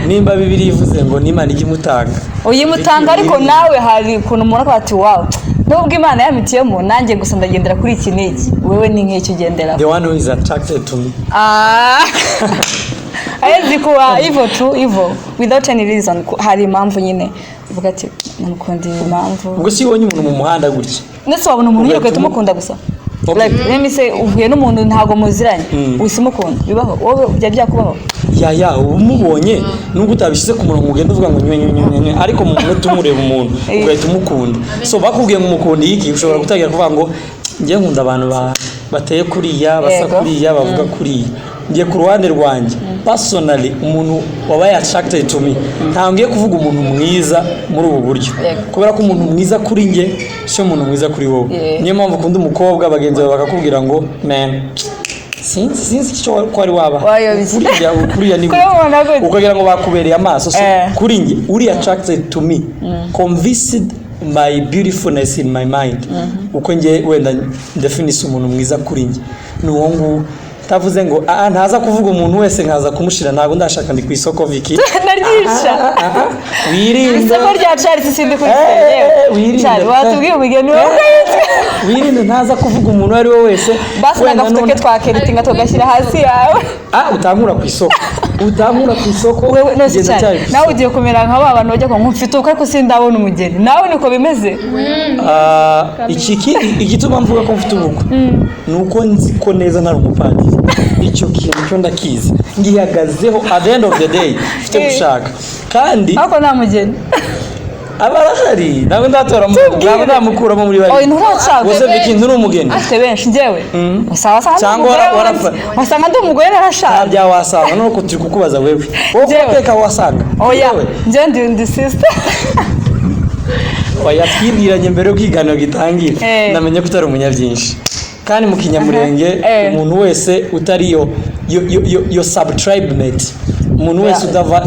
nimba Bibiliya ivuze ngo n'Imana ijimutanga uyimutanga ariko nawe hari ukuntu umuntu akati wow nubwo Imana yamitiyemo nanjye gusa ndagendera kuri iki niki wewe ni nk'icyo ugendera the one who is attracted to me ayezi kuba evil without any reason hari impamvu nyine uvuga ati namukundiye impamvu ubwo si wonye umuntu mu muhanda gutya ndetse wabona umuntu yego tumukunda gusa like let me say uvuye n'umuntu ntago muziranye usimukunda bibaho wowe byakubaho ya umubonye nubwo utabishyize ku murongo ugenda uvuga ngo nywe ariko mu munota umureba umuntu ugahita umukunda so bakubwiye ngo umukunda iki ushobora gutangira kuvuga ngo njye nkunda abantu bateye kuriya basa kuriya bavuga kuriya ngiye ku ruhande rwanjye personally umuntu wabaye attracted to me ntangiye kuvuga umuntu mwiza muri ubu buryo kubera ko umuntu mwiza kuri njye cyo umuntu mwiza kuri wowe niyo mpamvu ukunda umukobwa bagenzi bawe bakakubwira ngo man sinzi icyo ko ari waba kuriya ni ukagira ngo bakubereye amaso so kuri njye uri attracted to me convinced my beautifulness in my mind uko njye wenda definise umuntu mwiza kuri njye ni uwo nguwo tavuze ngo ntaza kuvuga umuntu wese nkaza kumushira ntago ndashaka ndi ku isoko Vicky naryisha wirinde isoko rya Charles sindi kuri yewe Charles watubwiye umugeni wawe wirinde ntaza kuvuga umuntu ari we wese basi nagafuke twakeritinga tugashyira hasi yawe utankura ku isoko wewe nose cyane nawe ugiye kumera nka ba bantu bajya ko mfite uko ariko sindabona umugeni nawe niko bimeze igituma mvuga ko mfite ubukwe nuko nzi ko neza ntari umupadiri icyo kintu cyo ndakizi ngihagazeho at the end of the day mfite gushaka kandi ako nta mugeni abarahari nawe ndatora nawe ndamukuramo muri bari nturashaka wose Vicky nturi umugeni afite benshi njyewe sawa cyangwa warafa wasanga ndi umugore narashaka bya wasanga nuko turi kukubaza wewe wowe peka wasanga oya njye ndi sister oya twibwiranye mbere yo kwiganira gitangira namenye ko utari umunyabyinshi kandi mu kinyamurenge umuntu wese utari yo subtribe mate umuntu wese udava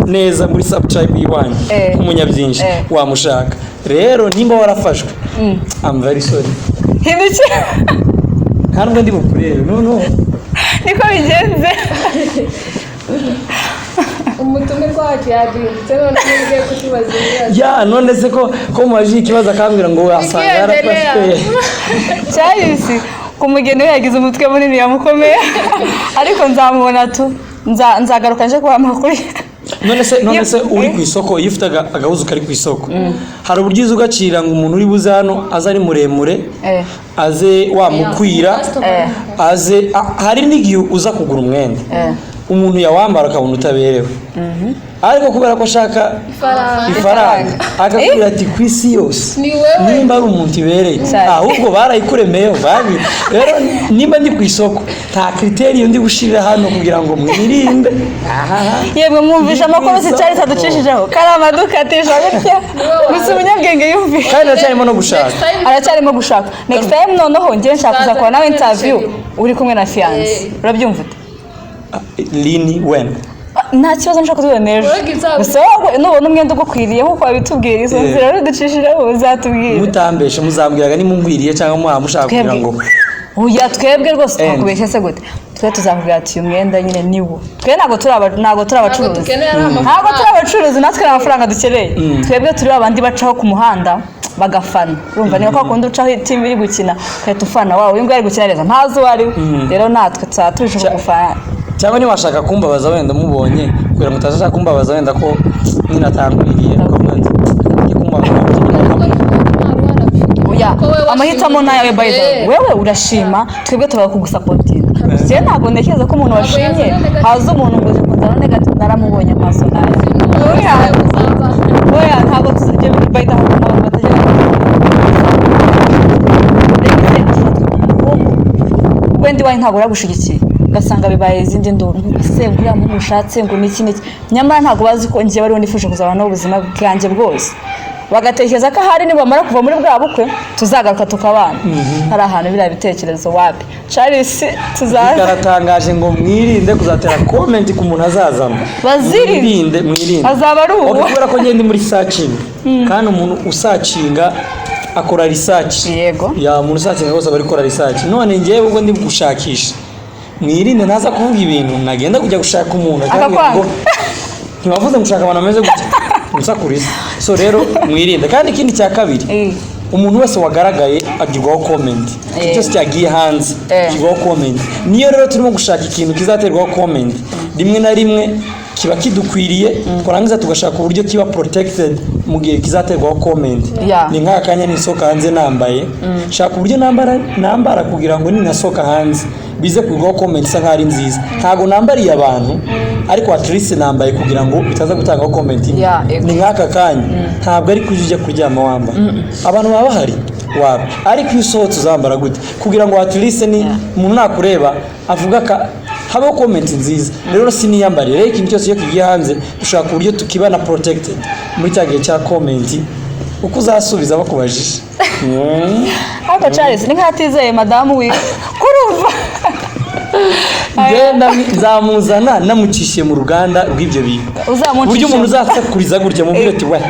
neza muri subtribe yiwanyu nk'umunyabyinshi wamushaka rero nimba warafashwe I'm very sorry hindutse ntabwo ndi bukurebe no niko bigenze umutume rwacu yadutse none ngiye kutubaza ibibazo none se ko mubaje ikibazo akambwira ngo wasanga yarafashwe cyahise ku mugeni we yagize umutwe munini yamukomeye ariko nzamubona nzagaruka nje kuba amakuru none se uri ku isoko iyo ufite agahuzu kari ku isoko hari uburyo uza ugacira ngo umuntu uri buze hano aze ari muremure aze wamukwira aze hari n'igihe uza kugura umwenda umuntu yawambara akabona utaberewe ariko kubera ko ashaka ifaranga akakubwira ati ku isi yose nimba ari umuntu ibereye ahubwo barayikuremeyeho rero nimba ndi ku isoko nta kriteriyo ndi gushirira hano kugira ngo mwirinde yemwe mwumvisha amakuru si cyari saducishijeho kari amadukatisha bitya gusa umunyabwenge yumvisha kandi aracyarimo gushaka next time noneho njye nshaka kuzakora nawe interview uri kumwe na fiance urabyumva lini when nta kibazo nshaka kutubemeje gusa wowe nubona umwenda ugukwiriye nkuko wabitubwira izo nzira rero ducishijeho uzatubwira mutambeshe muzambwiraga nimungwiriye cyangwa muhamushaka kugira ngo oya twebwe rwose twakubeshye se gute twe tuzakubwira ati uyu mwenda nyine niwo twe ntago turi abacuruzi natwe n'amafaranga dukeneye twebwe turi abandi bacaho ku muhanda bagafana urumva niyo kwa kundi ucaho team iri gukina kweta ufana wawe uyu nguyu ari gukina neza ntazi uwo ari we rero natwe tuzatuje gufana cyangwa niba washaka kumbabaza wenda mubonye kugira ngo utazashaka kumbabaza wenda ko nyine atangwiriye amahitamo nawe by the way wewe urashima twebwe tuba kugusapotinga je ntago ntekereza ko umuntu washimye haza umuntu ngo kuzana negative naramubonye amaso nawe oya ntago tuzije by the way wendi wayi ntago uragushigikiye ugasanga bibaye izindi nduru se nguriya muntu ushatse ngo niki nyamara ntago bazi ko ngiye bari nifuje kuzabana n'ubuzima bwanjye bwose bagatekereza ko ahari nibamara kuva muri bwa bukwe tuzagaruka tukabana hari ahantu biriya bitekerezo wapi Charles tuzaratangaje ngo mwirinde kuzatera comment ku muntu azazana mwirinde azaba ari uwo kubera ko ngende muri searching kandi umuntu usacinga akora research yego umuntu usacinga hose bari gukora research none ngewe ubwo ndi gushakisha mwirinde ntaza kuvuga ibintu nagenda kujya gushaka umuntu kandi ngo ntibavuze gushaka abantu bameze gutya musakuriza so rero mwirinde kandi ikindi cya kabiri umuntu wese wagaragaye agirwaho comment cyose cyagiye hanze agirwaho comment niyo rero turimo gushaka ikintu kizaterwaho comment rimwe na rimwe kiba kidukwiriye twarangiza tugashaka uburyo kiba protected mu gihe kizaterwaho comment. Ni nk'akanya nisoka hanze nambaye shaka uburyo nambara kugira ngo ninasoka hanze bize kugwaho comment isa nk'ari nziza. Ntago nambariye abantu ariko at least nambaye kugira ngo bitaza gutangaho comment. Ni nk'aka kanya ntabwo ari kujya kuryama wamba abantu baba bahari waba ariko iyo usohotse uzambara gute kugira ngo at least ni umuntu nakureba avuga ka habaho comment nziza. Rero siniyambariye rero ikintu cyose iyo kigiye hanze dushaka uburyo tukibana protected muri cyagiye cya comment uko uzasubiza bakubajije. Ariko Charles ni nkatizeye madamu wiwe kurumva genda nzamuzana namucishiye mu ruganda rw'ibyo bintu buryo umuntu uzasakuriza gutya mubwire ati we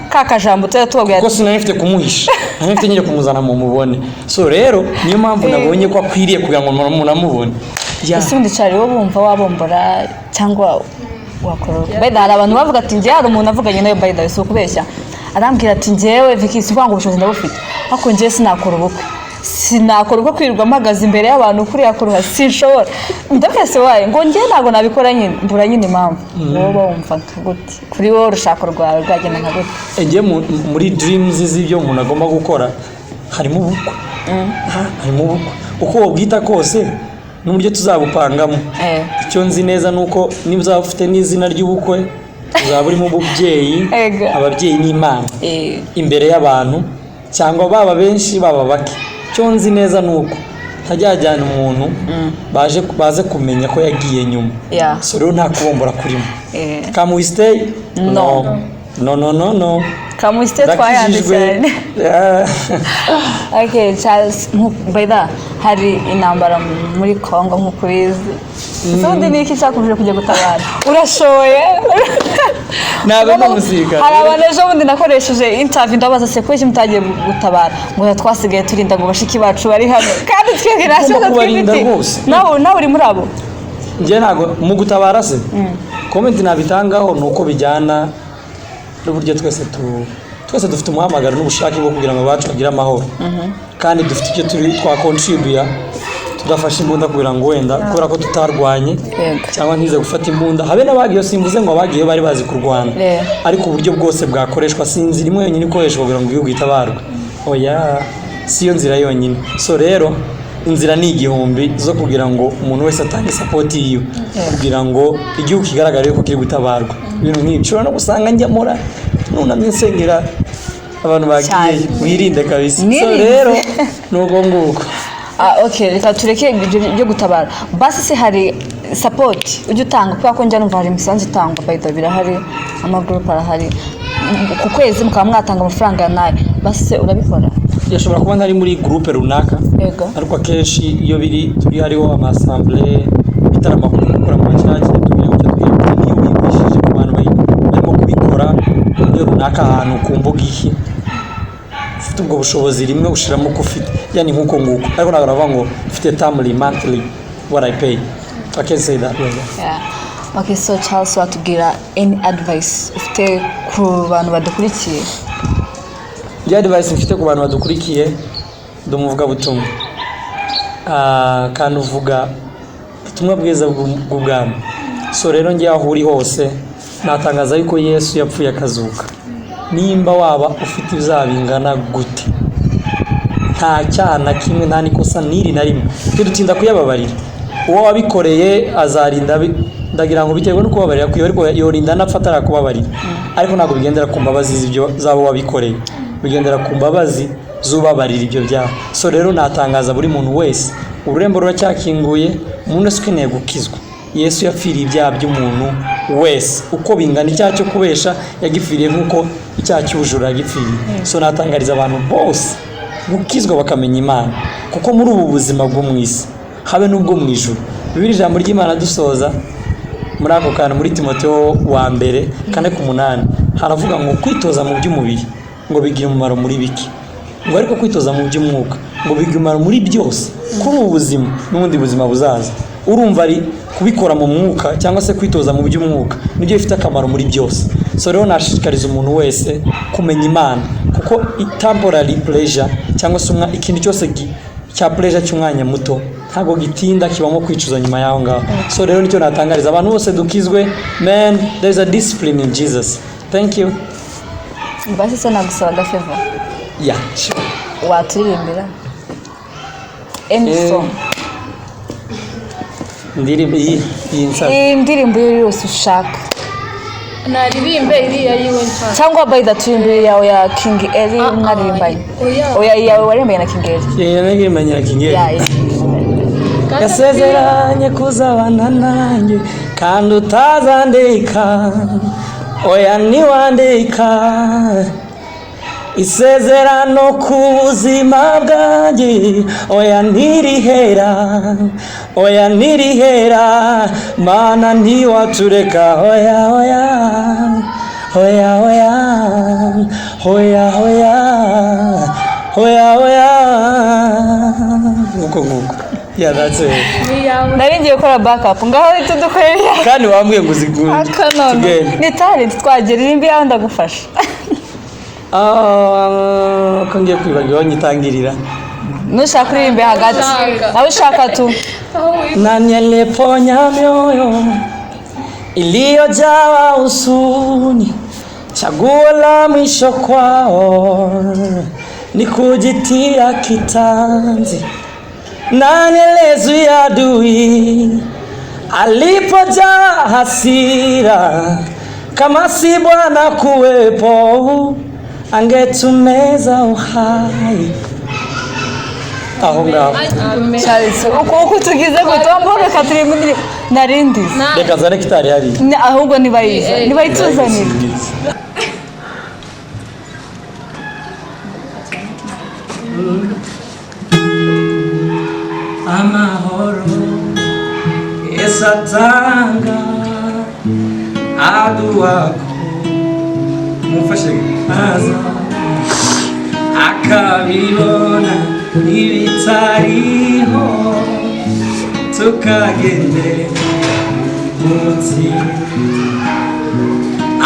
kaka jambo tubabwira ko sinafite kumuhisha nafite nyine kumuzana mu mubone. So rero niyo mpamvu nabonye ko akwiriye kugira ngo umuntu amubone. Ese undi Charles wo bumva wabombora cyangwa wakoroka beda hari abantu bavuga ati ngiye hari umuntu avuganye nayo by the way so kubeshya arambwira ati ngewe Vicky sivanga ubushobozi ndabufite ariko ngiye sinakora ubukwe kwirirwa mpagaze imbere y'abantu kuri yakora sinshobora ndafese waye ngo ngiye ntago nabikora nyine mbura nyine impamvu wowe wumva gute kuri wowe urushako rwawe rwagenda nka gute. Ngiye muri dreams z'ibyo umuntu agomba gukora harimo ubukwe harimo ubukwe uko wabwita kose n'uburyo tuzabupangamo. Icyo nzi neza nuko niba uzaba ufite n'izina ry'ubukwe uzaba urimo ububyeyi ababyeyi n'Imana imbere y'abantu cyangwa baba benshi baba bake. Icyo nzi neza nuko ntajyajyana umuntu baze kumenya ko yagiye nyuma. So rero nta kubombora kurimo. Can we stay? No. Can we stay twayanditse? Okay, Charles Mbega hari intambara muri Kongo nk'ukurizi. Ubundi ni iki cyakuvuje kujya gutabara? Urashoye? Nabe n'umuzika. Hari abantu ejo bundi nakoresheje interview ndabaza se ko iki mutagiye gutabara ngo twasigaye turinda ngo bashiki bacu bari hano kandi twebwe twifite. Nawe uri muri abo? Ngiye ntago mu gutabara se. Comment nabitangaho nuko bijyana n'uburyo twese dufite umuhamagaro n'ubushake bwo kugira ngo bacu bagire amahoro kandi dufite icyo turi twakontribuya tudafashe imbunda kugira ngo wenda kubera ko tutarwanye cyangwa ntize gufata imbunda habe n'abagiye simvuze ngo abagiye bari bazi kurwana ariko uburyo bwose bwakoreshwa sinzi rimwe yonyine ikoreshwa kugira ngo igihugu gitabarwe. Oya siyo nzira yonyine. So rero inzira ni igihumbi zo kugira ngo umuntu wese atange support yiwe kugira ngo igihugu kigaragare ko kiri gutabarwa. Ibintu nk'ibyo no gusanga njyamura nunamye nsengera abantu bagiye wirinde kabisa. So rero nuko nguko. Okay, reka tureke byo gutabara. Basi se hari support ujye utanga kuko ko njya numva hari imisanzu itangwa by the birahari amagroup arahari ku kwezi mukaba mwatanga amafaranga naye basi urabikora? Yashobora kuba ntari muri groupe runaka ariko akenshi iyo turi hariho amasamble bitarama gukora mu cyaki tugiye niyo wibishije ku bantu barimo kubikora iyo runaka ahantu ku mbuga iki ufite ubwo bushobozi rimwe ushiramo ko ufite yani nkuko nguko ariko nagaravuga ngo ufite timely monthly what I pay. I can say that. Okay, so Charles watubwira any advice ufite ku bantu badukurikiye? Advice mfite ku bantu badukurikiye ndumuvuga butumwa kandi uvuga butumwa bwiza bw'ubwami. So rero ngiye aho uri hose natangaza yuko Yesu yapfuye akazuka. Nimba waba ufite ibizabingana gute nta cyana kimwe nta nikosa niri na rimwe dutinda kuyababarira. Uwo wabikoreye azarinda ndagira ngo bitewe nuko babarira kuyo ariko yorinda nafatara kubabarira ariko ntago bigendera ku mbabazi z'ibyo zabo wabikoreye bigendera ku mbabazi zubabarira ibyo byaha. So rero natangaza buri muntu wese ururembo ruracyakinguye umuntu wese ukeneye gukizwa. Yesu yapfiriye ibyaha by'umuntu wese uko bingana icyaha cyo kubesha yagifiriye nkuko icyaha cy'ubujura yagifiriye. So natangariza abantu bose gukizwa bakamenya Imana kuko muri ubu buzima bwo mu isi habe n'ubwo mu ijuru. Bibiri ijambo ry'Imana dusoza muri ako kana muri Timoteyo wa mbere 4:8 haravuga ngo kwitoza mu by'umubiri ngo bigira umumaro muri biki ngo ariko kwitoza mu by'umwuka ngo bigira umumaro muri byose kuri ubu buzima n'ubundi buzima buzaza. Urumva ari kubikora mu mwuka cyangwa se kwitoza mu by'umwuka nibyo bifite akamaro muri byose. So rero nashishikariza umuntu wese kumenya Imana kuko temporary pleasure cyangwa se ikintu cyose cya pleasure cy'umwanya muto ntago gitinda kibamo kwicuza nyuma yaho ngaho. So rero nicyo natangariza abantu bose dukizwe, man, there is a discipline in Jesus. Thank you. basi se nagusaba favor. Yeah, sure. Waturirimbira song ndirimbo iyi nsaba indirimbo yose ushaka naririmbe iriya yiwe nshaka cyangwa by the turirimbo yawe ya King Eli mwaririmbaye oya yawe warembaye na King Eli naririmbaye na King Eli yasezeranye kuzabana nanjye kandi utazandeka oya niwandeka isezerano ku buzima bwanjye oya ntirihera mana ntiwatureka oya nguko yeah, that's it. Nari ngiye gukora backup ngaho tudukorera kandi wambwiye ngo uzigure ni talent twagerera imbi yaho ndagufasha ko ngiye kwibagirwa nyitangirira nushaka kuririmba hagati nawe ushaka tu nani aliyeponya mioyo iliyojawa huzuni, chaguo la mwisho kwao ni kujitia kitanzi. Nani aliyezuia adui alipojaa hasira? Kama si Bwana kuwepo angetumeza uhai. Aho ngaho Charles uko tugize gutomboka katuri narindi reka zane kitari hari ahubwo nibayituzanira amahoro esatanga aduwako mufashe aza akabibona ibitariho tukagende munsi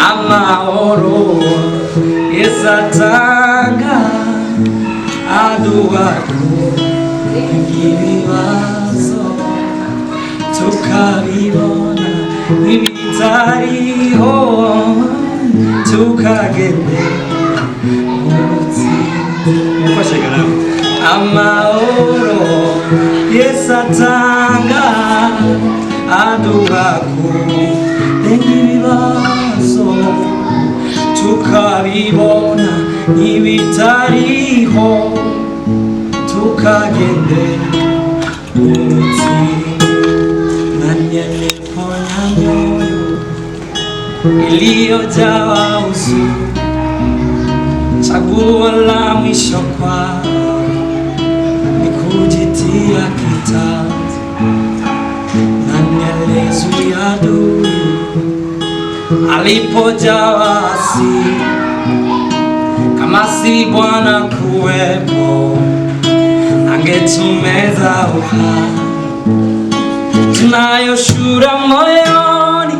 amahoro esatanga aduwako ibibazo tukabibona ibitariho tukagende mufashe garamu amahoro yesatanga aduhako ibibazo tukabibona ibitariho tukagende nanyene ponya mioyo iliyojawa huzuni, chaguo la mwisho kwao ni kujitia kitanzi. Nani aliyezuia adui alipojawa hasira? Kama si Bwana kuwepo angetumeza uhai. Tunayo shuhuda moyoni,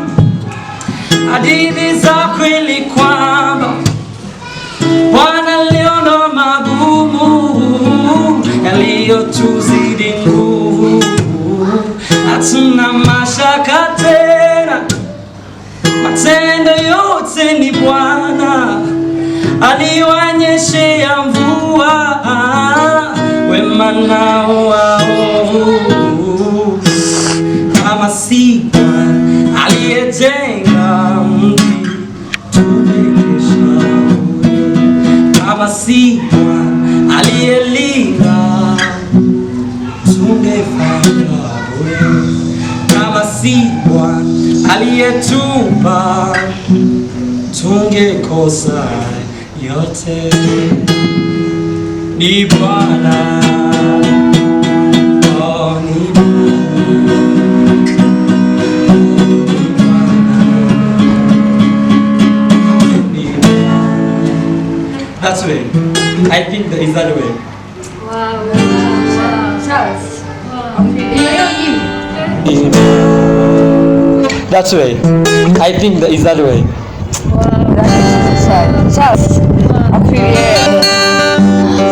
hadithi za kweli kwamba Bwana aliondoa magumu yaliyotuzidi nguvu. Hatuna mashaka tena, matendo yote ni Bwana aliwanyeshea mvua, wema nao waovu. Kama si Bwana aliyejenga mji tungekesha, kama si Bwana aliyelinda tungefanya bure, kama si Bwana aliyetupa tungekosa yote. Ni Bwana, oh ni that's way. I think that is that way. Wow. Charles. That's way. I think that is that way. Charles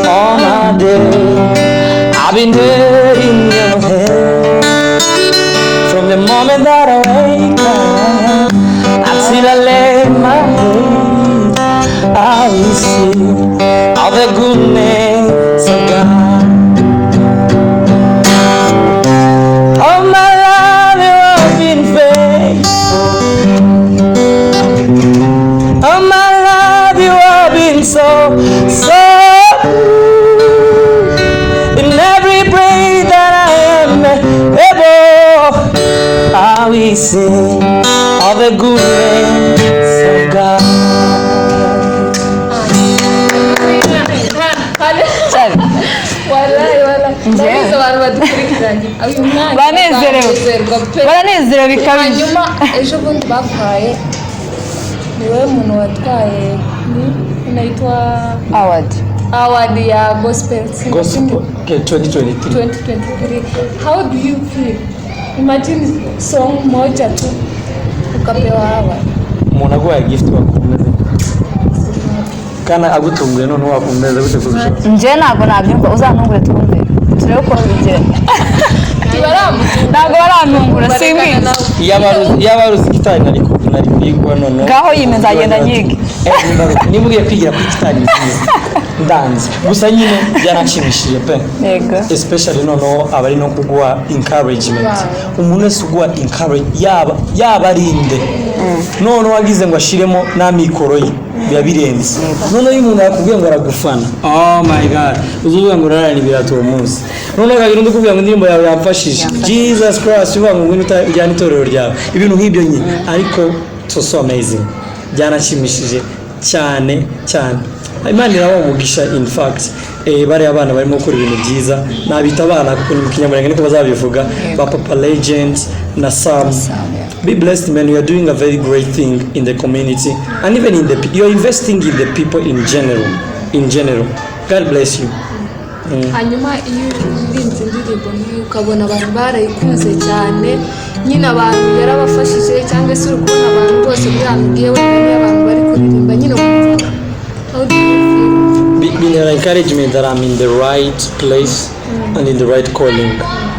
All my day I've been there in your head. I will sing of the goodness of God. All my life you have been faithful. All my life you have been so good. In every breath that I am able, I will sing of the goodness of God. ndabizi abantu badukurikiranye uyu mwanya baranezerewe bikabije. hanyuma ejo bundi batwaye ni wowe muntu watwaye inaitwa award ya gospel Gospel, okay, 2023. 2023. How do you feel? Imagine song moja tu ukapewa award. Umuntu aguhaye gift wakumeze kana agutunguye none wakumeze gute kurusha Nje ntabwo nabyumva uzantungure twumve turebe uko bigira. Ntabwo barantungura simbi yabaruzi gitari nari kwigwa none ngaho yimeza agenda nyige nimugiye kwigira ku gitari ndanze gusa nyine byaranshimishije pe yego especially noneho abari no kugwa encouragement umuntu wese ugwa encourage yaba arinde none wagize ngo ashiremo n'amikoro ye byabirenze none uyu muntu yakubwiye ngo aragufana oh my god uzuvuga ngo rarani birato umunsi none kabiri ndikubwiye ngo indirimbo yawe yamfashije Jesus Christ uvuga ngo ngwino ujyana itorero ryawe ibintu nk'ibyo nyine ariko so amazing byanashimishije cyane Imana irabaha umugisha in fact bari abana barimo gukora ibintu byiza nabita abana kuko mu kinyamurenge niko bazabivuga ba Papa Legend na Sam. Be blessed, man. You are doing a very great thing in the community and even in the you are investing in the people in general. God bless you. hanyuma iyo urinze indirimbo niyo ukabona abantu barayikunze cyane nyine abantu yarabafashije cyangwa se uri kubona abantu bose bwambwiye wenda abantu bari kuririmba nyine ukumva how do you feel? Being an encouragement that I'm in the right place and in the right calling.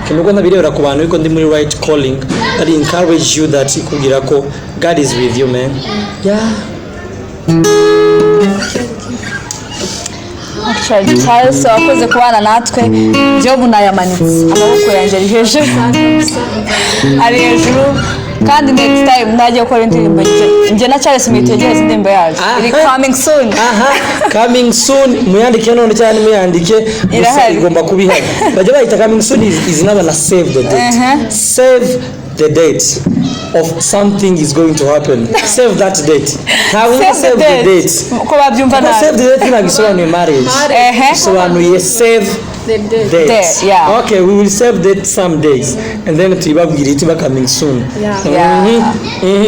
Kenubwo nabirebera ku bantu ariko ndi muri right calling that encourage you that ikugira ko God is with you, man. Yeah. Actually Charles wakoze kubana natwe byo bunayamanitse amaboko yanjye ari hejuru ari hejuru kandi next time ndagiye gukora indirimbo nje na Charles mwitegereze indirimbo yacu iri coming soon muyandike none cyane muyandike gusa igomba kubihari bajya bayita coming soon is never na save the date save the date of something is going to happen. Save that date. How will save the date? Save the date nagisobanuye marriage. So save the date. Yeah. Okay, we will save that some days and then tubabwira iti coming soon.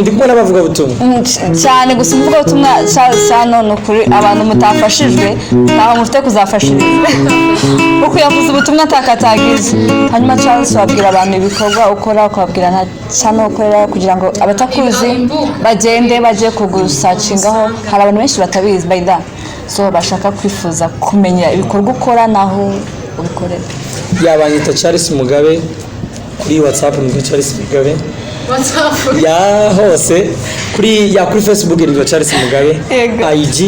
Ndikubona bavuga butumwa. Cyane gusa mvuga butumwa cyane no kuri abantu mutafashijwe naho mufite kuzafashirizwa. Uko yavuze ubutumwa takatagize. Hanyuma Charles wabwira abantu ibikorwa ukora kwabwira nta cyane ukorera kugira ngo abatakuzi bagende baje kugusacingaho hari abantu benshi batabizi by that so bashaka kwifuza kumenya ibikorwa ukora naho ubikorera. Yabanyita Charles Mugabe kuri WhatsApp ni Charles Mugabe ya hose kuri Facebook ni Charles Mugabe IG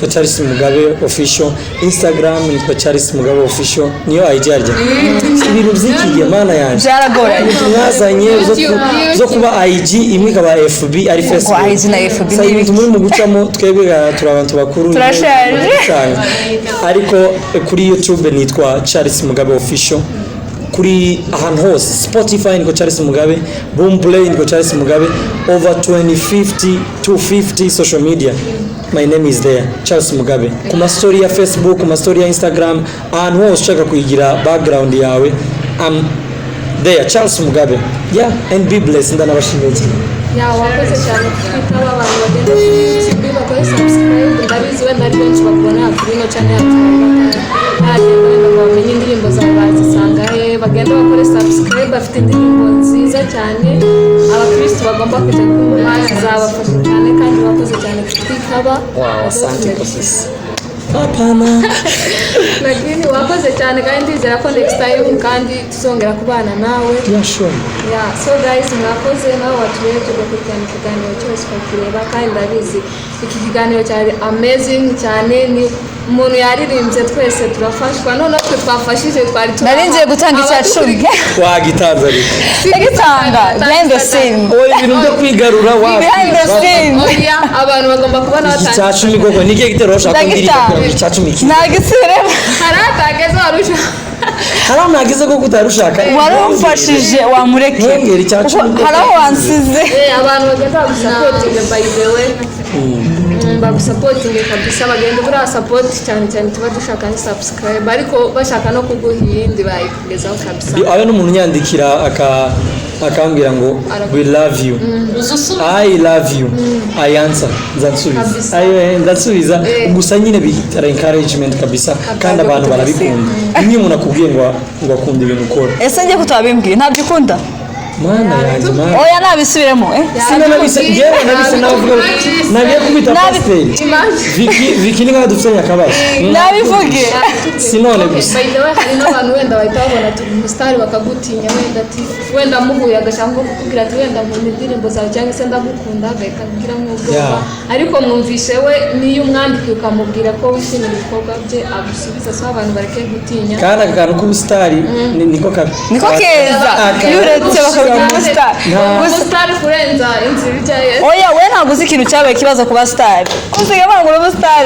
ni Charles Mugabe official Instagram ni Charles Mugabe official niyo IG arya ibintu byikiye mana yanje byaragoranye mwazanye zo kuba IG imwe kaba FB ari Facebook IG na FB ni ibintu muri mu gucamo twebwe turabantu bakuru turashaje ariko kuri YouTube nitwa Charles Mugabe official kuri ahantu hose Spotify niko Charles Mugabe Boomplay niko Charles Mugabe over 250 social media my name is there Charles Mugabe kuma story ya Facebook kuma story ya Instagram ahantu hose ushaka kuyigira background yawe there Charles Mugabe and be blessed ndanabashimiye wakoze cyane kwitaba abantu bagenda kuri YouTube bakora subscribe ndabizi we nari benshi bakubona kuri no channel yacu wenda bamenye indirimbo zawe bazisangaye bagenda bakora subscribe bafite indirimbo nziza cyane abakristo bagomba kujya kumva zabafasha cyane kandi bakoze cyane kwitaba asante kosisi Apana. lakini wakoze cyane kandi ndizera ko next time kandi tuzongera kubana nawe. Yeah, sure. Yeah, so guys mwakoze nawe waturebye gukurikirana ikiganiro cyose ukakireba kandi ndabizi iki kiganiro cyari amazing cyane ni umuntu yaririmbye twese turafashwa none twe twafashije twari naringiye gutanga icya 10 wagitanze ariko gitanga behind the scene ibintu byo kwigarura behind the scene abantu bagomba kubona batanga icya 10 koko niki gitero ushaka kumbwira icya 10 nagisiremo haratageze warusha haraho nagize ko kutarushaka warumfashije wamureke haraho wansize abantu bagenda gusapotinga by the way bagusapotinga kabisa bagenda buriya support cyane cyane tuba dushaka ni subscribe ariko bashaka no kuguha iyindi bayikugezaho kabisa ayo n'umuntu nyandikira akambwira ngo we love you I love you I answer nzansubiza gusa nyine bitara encouragement kabisa kandi abantu barabikunda niyo umuntu akubwiye ngo akunda ibintu ukora ese njye kutabimbwiye ntabyo ukunda mana yanjye mana oya nabisubiremo sinabise ngewe nabise navuga nagiye kubita pasiteri Viki ni nk'adufitanye akabazo nabivuge sinone gusa by the way hari n'abantu wenda bahita babona ati umustar bakagutinya wenda ati wenda muhuye agashaka kukubwira ati wenda mu ndirimbo zawe cyangwa se ndagukunda agahita nk'ubwoba ariko mwumvishe we niyo umwandiki ukamubwira ko wishimira ibikorwa bye agusubiza so abantu bareke gutinya kandi akantu k'ubusitari niko keza yuretse umustar kurenza inzira ijyaye oya we ntabwo uzi ikintu cyabaye ikibazo ku bastar usigaye bangura umustar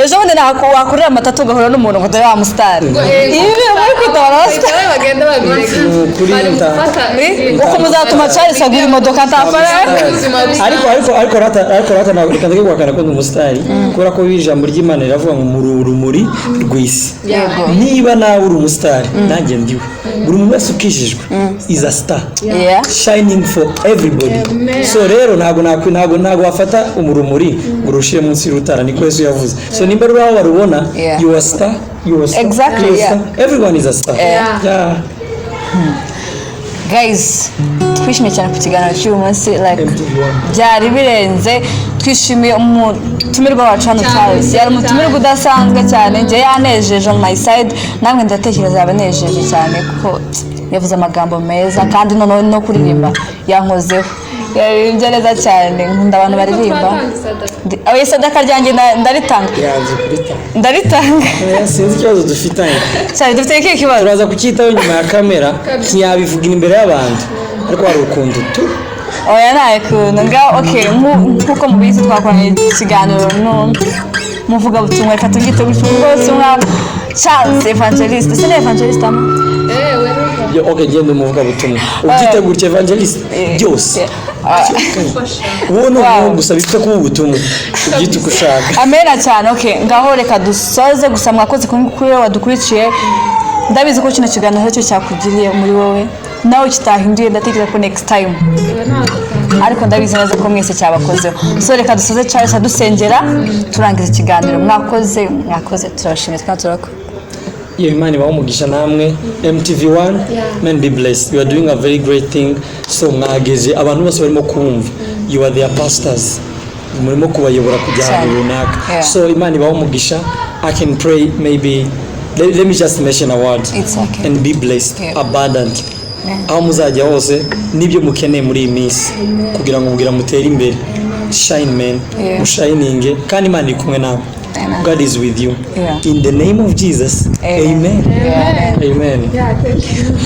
ejo bundi wakurira amatatu ugahura n'umuntu ngo dore wa mustar ibi muri kwitabara abastar bagenda babireka uko muzatuma Charles agura imodoka ntafaranga ariko rata ntabwo reka ndeke guhakana ko ndi umusitari kubera ko ijambo ry'Imana riravuga ngo muri urumuri rw'isi niba nawe uri umusitari nanjye ndiwe buri muntu wese ukijijwe is a star shining for everybody so rero ntabwo wafata umurumuri ngo urushire munsi y'urutara niko Yesu yavuze so nimba ruraho barubona you are star exactly everyone is a star guys twishimiye cyane ku kiganiro cy'uyu munsi like byari birenze twishimiye umutumirwa wacu hano Charles yari umutumirwa udasanzwe cyane njye yanejeje on my side namwe ndatekereza yabanejeje cyane kuko yavuze amagambo meza kandi no kuririmba yankozeho yaririmbye neza cyane nkunda abantu baririmba aho sadaka ryanjye ndaritanga sinzi ikibazo dufitanye cyane dufite iki kibazo turaza kucyitaho nyuma ya kamera ntiyabivuga imbere y'abantu ariko hari ukuntu tu oya naye kuntu ngaho okay nkuko mubizi twakoranye ikiganiro muvuga butumwa reka tugite gutyo rwose Charles evangelist se evangelist ama okay genda umuvuga butumwa ugite gutyo evangelist byose wowe gusa bifite kuba ubutumwa ugite ukushaka amena cyane okay ngaho reka dusoze gusa mwakoze kuri wadukurikiye ndabizi ko kino kiganiro cyo cyakugiriye muri wowe nawe kitahinduye ndatekereza ko next time ariko ndabizi neza ko mwese cyabakozeho so reka dusoze Charles adusengera turangiza ikiganiro mwakoze turabashimiye kandi turako iyo Imana ibamugisha namwe MTV1 man be blessed you are doing a very great thing so mwageze abantu bose barimo kumva you are their pastors murimo kubayobora kujya ahantu runaka so Imana ibamugisha I can pray maybe let me just mention a word and be blessed abundant aho muzajya hose nibyo mukeneye muri iyi minsi kugira ngo mugira mutere imbere shine man mushininge kandi Imana iri kumwe nawe God is with you in the name of Jesus amen. Yeah, thank you.